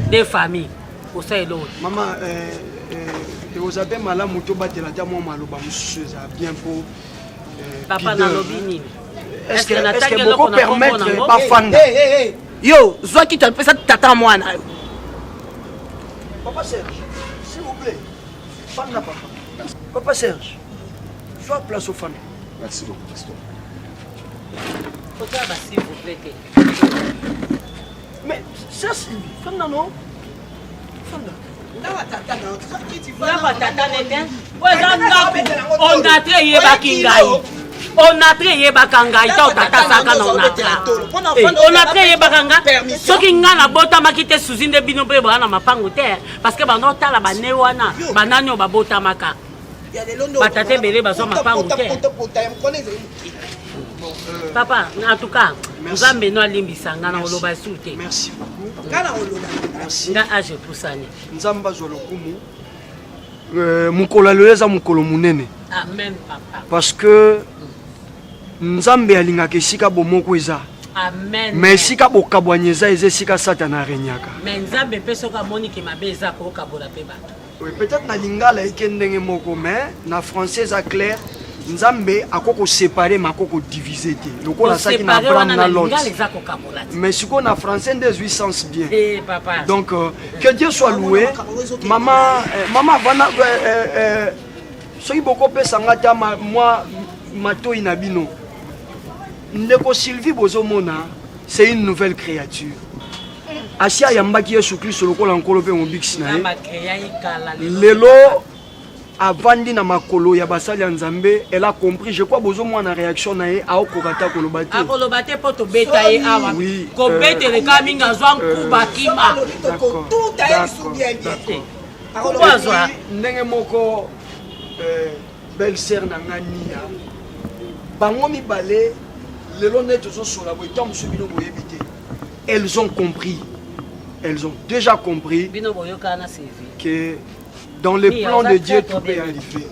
de famille oselo mama ozabe malamu to batela ta mwa maloba mususu eza bien pour papa na lobi nini est-ce que boko permettre pas fanda yo zwaki tu pesa tata mwana papa Serge s'il vous plaît fanda papa Serge sois place aux femmes. Merci beaucoup, pasteur. Faut s'il vous plaît. Mais ça, c'est... Fanda, non? Fanda. On a créé Bakingaï. On a créé Bakangaï. On a créé Bakanga. Ce qui n'a la bota makite sous une binobe bana mapangote. Parce que bano tala banewana bananyo babota maka. Batate bele baso mapango te. Papa, en tout cas, nous avons besoin de limbisanga na oloba soute. Merci beaucoup. Merci. Nga age pusani. Nzamba zolo kumu. Mukolo leza mukolo munene. Amen papa. Parce que Nzambe alingaka esika bomoko eza. Amen. Mais esika bokabwanyeza eza esika Satana renyaka. Mais Nzambe pesoka moniki mabeza ko kabola pe bato. Oui, peut-être na lingala ekendenge moko mais na français à clair Nzambe akoko séparer makoko diviser te. Lokola saki na Abraham na Lot. Mais siko na français des 8 sens bien. Eh papa. Donc que Dieu soit loué. Maman vana soki boko pesa ngata moi mato inabino. Ndeko Sylvie bozomona, c'est une nouvelle créature. Asia yambaki Yesu Kristo lokola nkolo pe mobiksi na ye. Lelo avandi na makolo ya basali ya Nzambe, elle a compris, je crois bozo moi na réaction na ye ao kokata kolobate. A kolobate poto beta ye awa. Ko bete le kaminga zwa nkuba kima. Tout a sous bien bien. Kolobazwa ndenge moko belle-sœur na ngania. Bango mibale lelo neto zo sola bo tam subino boyebite. Elles ont compris. Elles ont déjà compris que dans les plans de Dieu, tout peut arriver.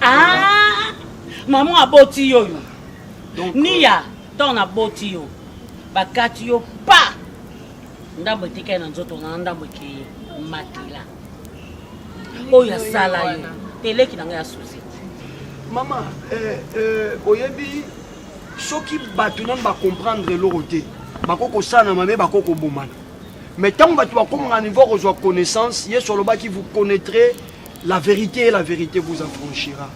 Ah, maman a boti yo. Nia, ton a boti yo. Bakati yo pas. ndambo etikali na nzoto na ndambo eke makila oyo asala yo teleki na ngai ya susi. Maman, oyebi soki bato nani bacomprendre eloko te bakokosala mame bakokobomana mais ntango bato bakomaka niveau kozwa connaissance yesu alobaki vous connaîtrez la vérité et la vérité vous affranchira.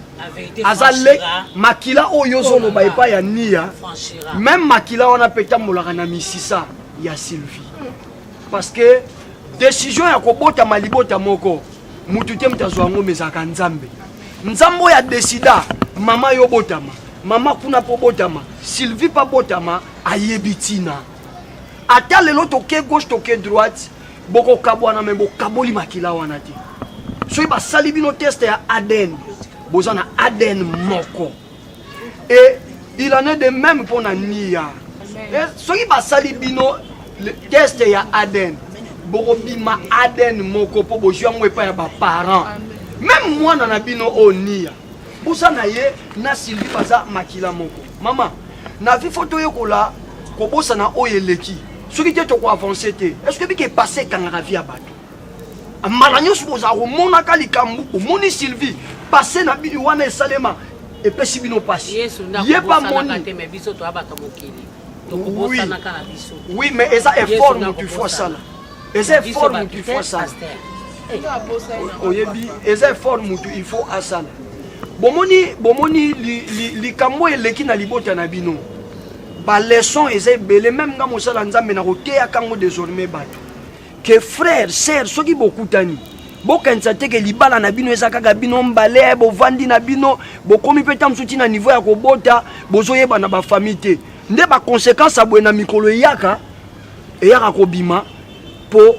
Azale makila oyo ozoloba epai ya nia même makila wana mpe tambolaka na misisa ya Sylvie parce que décision ya kobotama libota moko mutu te mutu azwa yango mezalaka nzambe nzambe oyo adesida mama yo botama mama kuna mpo botama Sylvie mpa botama ayebi ntina ata lelo toke gauche toke droite bokokabwana me bokaboli makila wana te soki basali bino test ya ADN boza na ADN moko et il en est de même mpo na nia soki basali bino test ya ADN bokobima ADN moko mpo bozwi yango epai ya baparent même mwana na bino oyo nia boza na ye na Sylvie baza makila moko mama na vi foto yekola kobosana oyo eleki soki te tokoavance te estce bike epase ekangaka vi ya bato mbala nyonso bozala komonaka likambo omoni Sylvie pase na bino wana esalema epesi bino pasi ye pa moni oui mais eza effort motu fo asala eza effort motu il faut asala oyebi eza effort motu il faut asala bomoni likambo eleki na libota na bino baleson eza ebele même nga mosala nzambe na koteyaka yango désormais bato ke frère sœur soki bokutani bokanisa te ke libala na bino eza kaka bino mbale bovandi na bino bokomi mpe ta mosuti na niveau ya kobota bozoyeba na bafamille te nde baconséquence aboye na mikolo eyaka kobima mpo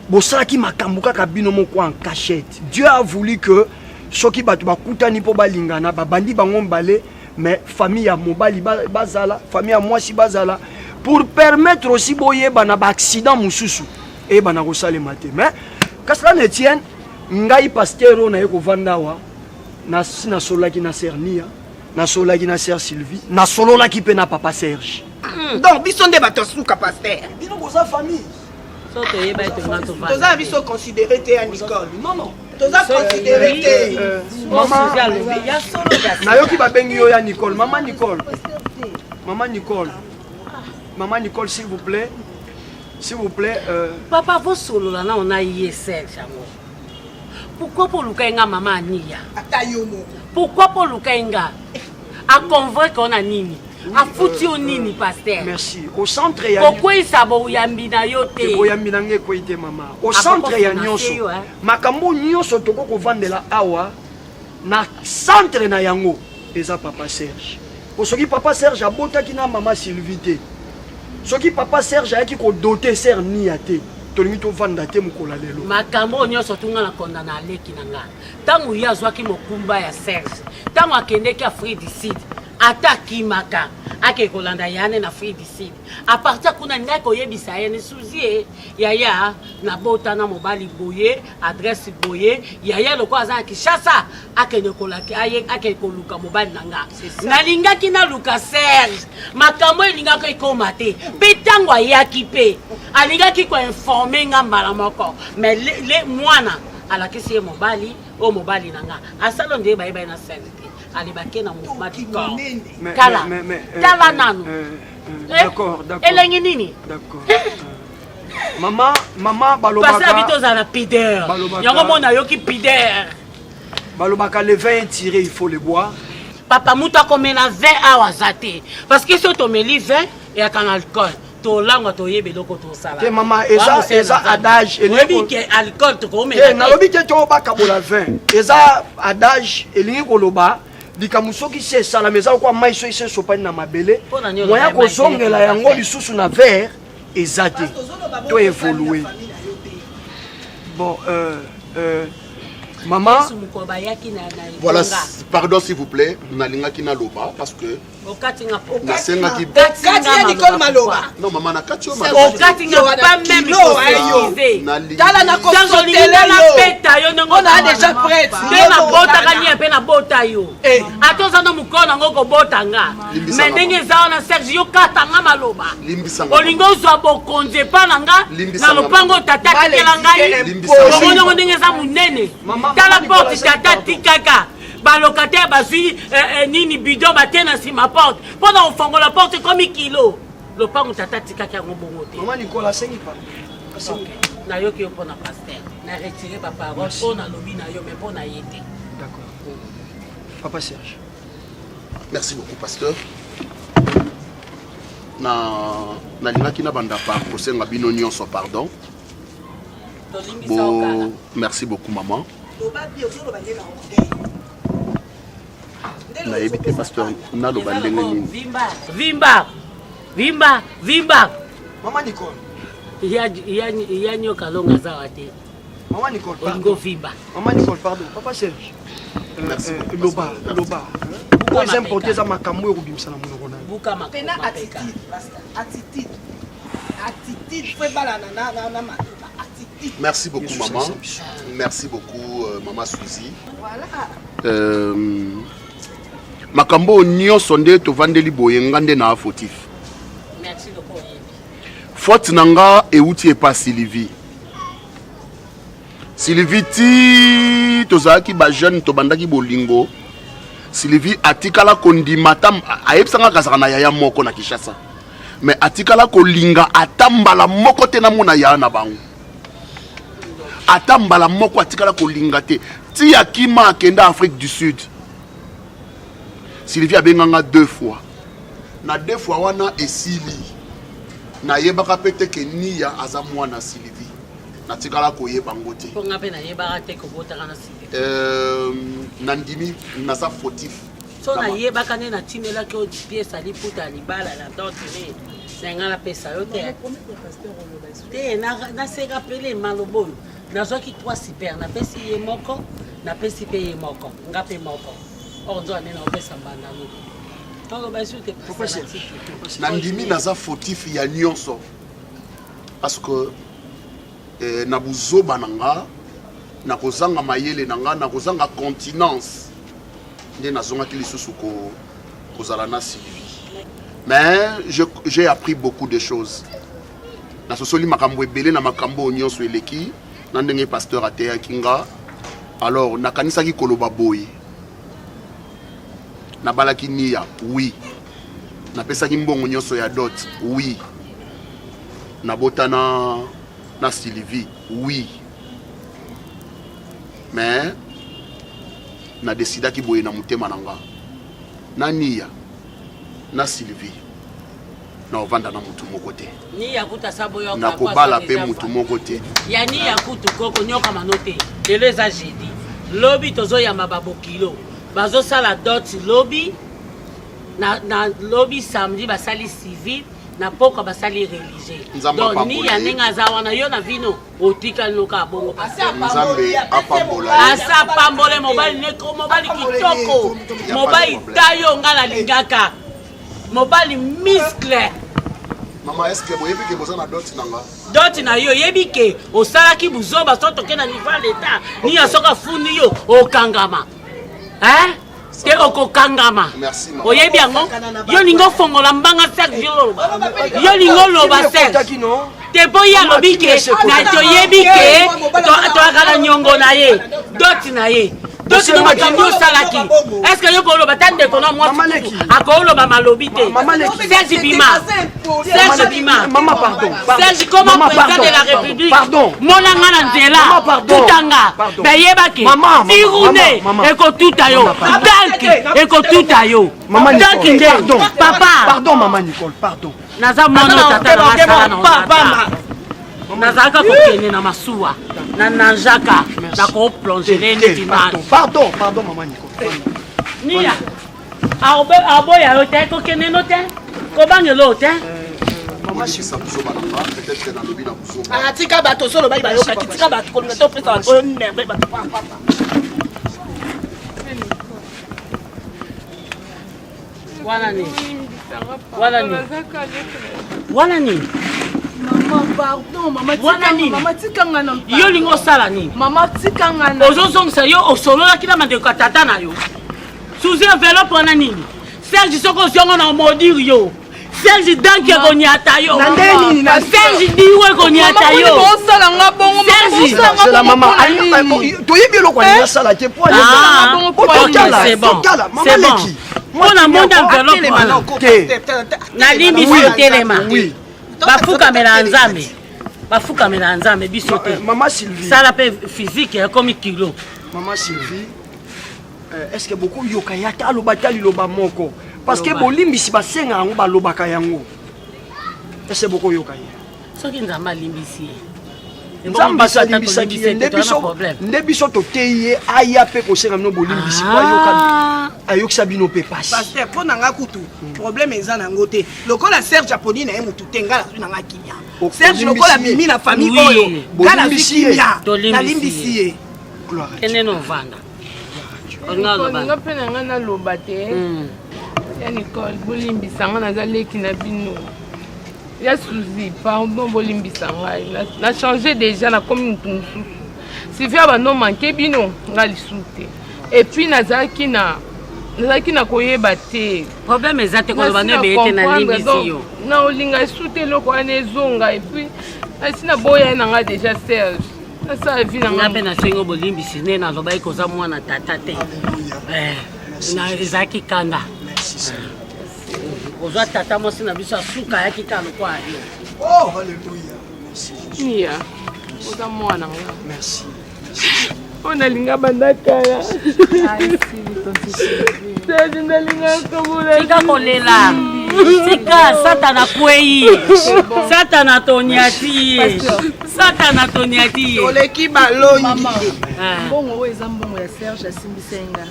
bosalaki makambo kaka bino moko en cachette. Dieu a voulu que soki bato bakutani mpo balingana babandi bango mbale mais famille ya mobali bazala famille ya mwasi bazala pour permettre aussi boyeba na accident mususu et bana kosalema te mais kasala ne tienne ngai pasteur na ye kovanda wa na solaki na Sernia na solaki na Sœur Sylvie na sololaki pe na papa Serge donc biso nde bato suka pasteur bino boza famille soto yeba to toza biso considéré te ya Nicole non toza considéré te maman nayoki babengi yo ya Nicole maman Nicole s'il vous plaît papa vos solo là on a hier Serge amour pourquoi pour lukainga maman ania atayomo pourquoi pour lukainga a convaincre on a nini a foutu au nini pasteur merci au centre ya pourquoi ça bo yambi na yo te bo yambi na nge ko ite mama au centre ya nyonso makambo nyonso toko ko vandela awa na centre na yango eza papa Serge osoki papa Serge abotaki na mama Sylvie te soki papa Serge ayaki ko doter Sœur Nia te tolingi tovanda te mokola lelo makambo nyonso tunga na kondana aleki na nga ntango ye azwaki mokumba ya Serge ntango akendeki Afrique du Sud atakimaka ake kolanda yane na Afrique du Sud a partir kuna ngai koyebisa ye ne suzie yaya na bota na mobali boye adresse boye yaya loko aza Kinshasa akende kolaki ake koluka mobali nanga nalingaki na luka Serge makambo elingaka ekoma te mpe ntango ayaki mpe alingaki koinforme nga mbala moko mais le mwana alakisi ye mobali o mobali nanga asalo nde bayeba na Serge alibake na mouvement du corps kala nanu d'accord elengi nini d'accord maman balobaka parce que bito za na pideur yango mona yoki pideur balobaka le vin tiré il faut le boire papa muta komena 20 awa zate parce que si otomeli 20 et kan alcool tolangwa toyebe loko tosala te mama eza adage elingi ke alcool to komela nalobi te to bakabola 20 eza adage elingi koloba likamusoki se sala meza kwa mai so ise sopani na mabele moya kozongela yango lisusu na verre ezate to évoluer bon Voilà, pardon s'il vous plaît, nalinga kina loba parce que Okatinga po. Nasengaki Katia Nicole Maloba. Non maman na kati yo Okatinga pas même préciser. Tala na ko sotela na peta yo nango. On a déjà prêt. Nde na bota kani ape na bota yo. Atoza no mukona ngo ko botanga. Mais ndenge za na Sergio katanga maloba. Olingo zo bokonze pa nanga na lopango tata tikela ngai. Omongo ndenge za munene. Tala porte tata tikaka. Balocataire bazui nini bidon batena si ma porte pendant on fongo la porte comme kilo le pango tata tikaka ngobongo te maman Nicolas sengi pas na yo ki yo pona pasteur na retirer ba parole pona lobi na yo mais pona yete. D'accord. Papa Serge. Merci beaucoup pasteur. Na lingaki na banda par kosenga bino nyonso pardon. Bon, merci beaucoup maman. Na ebité pasteur na lo bandenge nini vimba maman Nicole ya nyoka longa zawa te maman Nicole pardon vimba maman Nicole pardon papa Serge loba pourquoi ils importent ça makambo ekubimisa na monoko na buka pena attitude faut balana na attitude. Merci beaucoup maman. Merci beaucoup maman Suzy. Voilà. Makambo nyonso nde tovandeli boye ngande na fautif. Merci beaucoup. Faute nanga euti epa Sylvie. Sylvie ti tozaki ba jeune to bandaki bolingo. Sylvie atikala kondimata ayebsanga kazaka na yaya moko na Kishasa. Mais atikala kolinga atambala moko te na mona ya na bango. Atambala moko atikala kolinga te. Ti akima akenda Afrique du Sud. Sylvie abenganga 2 fois. Na 2 fois wana esili. Na yebaka pete ke niya aza mwana Sylvie. Na tikala koyeba ngote. Ponga pe na yebaka te ko botaka na Sylvie. Nandimi nasa fautif. So na yebaka ne na tinela ke o pièce ali puta libala na dotine. Senga la pesa yo te. Te na se rappeler malobo. Na zo ki 3 super na pesi ye moko, na pesi pe ye moko. Ngape moko. Ordo ane na pesa banda no. Tolo ba su te pesa. Nandimi nasa fautif ya nyonso. Parce que na buzoba nanga na kozanga mayele nanga na kozanga continence nde nazonga ki lisusu ko kozala na Sylvie. Mais j'ai appris beaucoup de choses. Na sosoli makambo ebele na makambo nyonso eleki na ndenge pasteur ateya kinga. Alors na kanisa ki koloba boye. Na balaki niya oui. Na pesa ki mbongo nyonso ya dot oui. Na botana na Sylvie oui. Mais na décida ki boye na mutema nanga. Na niya na Sylvie na ovanda na mutu moko te. Ni yakuta sabo yo na kobala pe mutu moko te. Ya ni yakutu koko nyoka manote. Lelo eza jeudi. Lobi tozo ya mababo kilo. Bazo sala dot lobi na lobi samedi basali civil na poko basali religieux. Donc ni ya nenga za wana yo na vino otika noka bongo Nzambe apambola. Asa pambole mobile neko mobile kitoko. Mobile tayo ngala lingaka. Mobile muscle. Maman, est-ce que vous avez vu que vous avez d'autres nanga? D'autres na yo yebike osalaki buzoba so tokena niveau l'état ni asoka funi yo okangama. Hein? Te okokangama. Merci maman. Oyebi yango yo lingo fongola mbanga Serge yo lingo loba Serge. Te boya lobike na to yebike to akala nyongo na ye. D'autres na ye. D'autres no matondio salaki. Est-ce que yo kolo batande kono moi akolo ba malobite. Serge Bima. Serge Bima. Maman pardon. Serge comment président de la République. Pardon. Monanga na nzela. Tutanga. Bayebaki. Tirune eko tutayo. Dank eko tutayo. Maman Nicole. Pardon. Papa. Pardon maman Nicole, pardon. Naza mono tata na sala na papa. Nazaka kokene na masuwa. Na nanjaka na ko plonger neti na. Pardon maman Nicole. Nia. Aboya hotel kokene no te. Ko bangelo te. Maman si ça buzo balanga peut-être que na lobi na buzo. Ah tika bato solo ba yo ka tika bato ko na to pesa ko nembe bato papa. Wana nini? Wana nini? Wana nini? Maman, pardon, maman tikanga na mpa. Yo lingo sala nini? Maman tikanga na. Ozozongisa yo osolola kila mandeko tata na yo. Suzi enveloppe wana nini? Serge soko zongo na modire yo. Serge danke konyata yo. Serge diwe konyata yo. C'est la maman. Toyebi lo kwa ni sala ke po. C'est bon. C'est bon. Mona monda enveloppe wana. Na limbi telema. Bafukamela nzambe. Bafukamela nzambe biso te. Maman Sylvie. Ça la paix physique comme kilo. Maman Sylvie. Est-ce que beaucoup yokayata alobata liloba moko? Parce que bolimbisi basenga yango balobaka yango. Est-ce que beaucoup yokaya? Soki nzamba limbisi. Nzamba salimbisaki nde biso toteye aya pe kosenga no bolimbisi kwa yoka ayokisa bino pe pasi. Pasteur po nanga kutu problème eza nango te. Lokola Serge Aponi na ye mutu te ngala tu nanga kinya. Serge lokola mimi na famille oyo ngala bikinya. Na limbisi ye. Ene no vanda. Nga pe nanga na loba te. Ya Nicole bolimbisanga nazaleki na bino. Ya Suzy, pardon bolimbisa ngai. Na changé déjà na comme mutu mususu. Sylvia bano manke bino nga lisute. Et puis nazalaki na koyeba te. Problème ezate ko bano bete na limbisi yo. Na olinga esute loko ane zonga et puis asina boya na nga déjà Serge. Ça vie na nga pe na sengo bolimbisi ne na loba ikoza mwana tata te. Na ezaki kanda. Ozwa tata mosi na biso asuka yaki kano kwa yo. Oh haleluya. Merci. Ya. Oza mwana nga. Merci. On a linga bandakala. Tika kolela. Tika satana kwei. Satana tonyati. Satana tonyati. Oleki balongi. Mbongo eza mbongo ya Serge asimbisenga.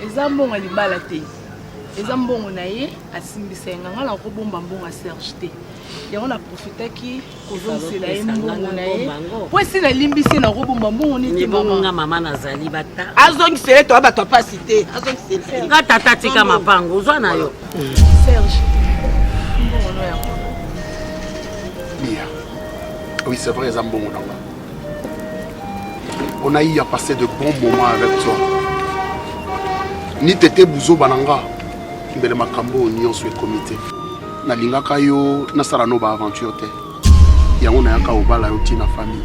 Eza mbongo libala te. Eza mbongo na ye asimbisenga ngala ko bomba mbongo ya Serge te. Yango na profitaki kozonsela ye mbongo na ye. Po si na limbisi na ko bomba mbongo niti mama. Mama nazali bata. Azongisele to abato pasi te. Azongisele. Nga tata tika mapango uzwa na yo. Serge. Mbongo no ya. Mia. Oui, c'est vrai, Zambongo Nanga. On a eu à passer de bons moments avec toi. Ni tete buzo bananga. Mbele makambo nyonso e comité. Na lingaka yo na sala no ba aventure te. Yango na yaka obala yo tina famille.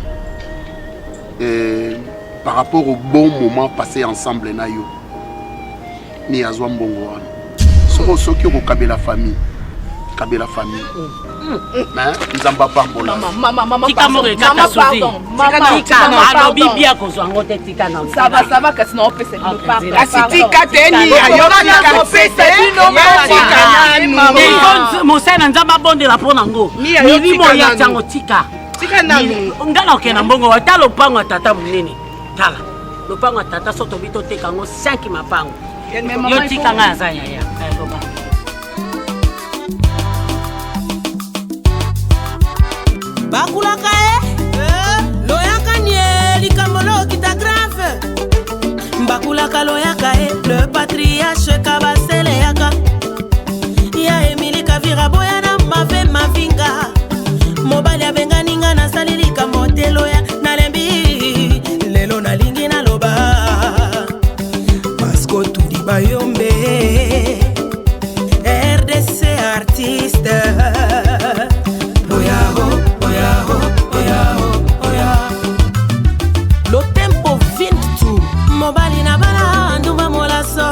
Par rapport au bon moment passé ensemble na yo. Ni azwa mbongo wana. Soko soki ko kabela famille. Kabela famille. Nzamba pambola. Maman, tika mo kaka Suzy. Tika alobi bia kozwa ngo te tika na. Ça va kasi na opesa bino pa. Kasi tika te ni ayoka ka opesa bino ma. Mosana nzamba bondela pona ngo. Milimo ya tango tika. Tika nanu. Ngala okena mbongo wa talo pango tata munene. Tala. Lopango tata soto bito teka ngo 5 mapango. Yo tika nga za ya. Bakulaka loyaka nie likamolo kita grave. Bakulaka loyaka le patriarche kabasele yaka. Ya Emily Kavira boya na mave mavinga. Mobali abenga ninga na salili kamotelo ya nalembi. Lelo na lingi na loba. Pasko tudi bayombe. RDC artiste. Lo tempo vintu mobali na bala nduma molaso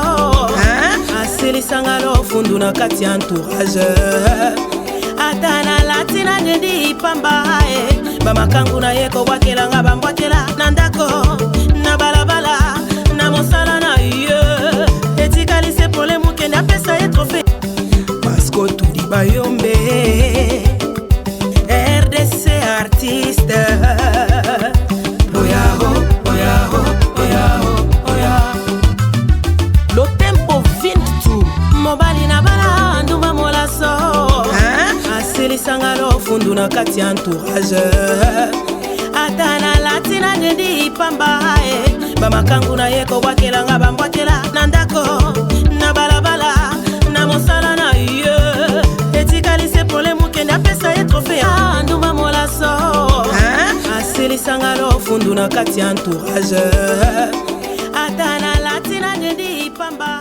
asilisanga lo fundu na kati ya entourage ata na latina dendi pamba bamakangu na ye kobwakelanga bambwakela na ndako na balabala na mosala na ye etikalise pole mukende apesa ye trofe pasko tudi bayombe RDC artiste. Lo tempo vintu mobali na bala nduma molaso asilisanga lo fundu na kati ya entourage ata na latina dendi pamba bamakangu na ye kobwakelanga bambwakela na ndako na balabala na mosala na lofundu na kati ya entourage ata na latina dendi pamba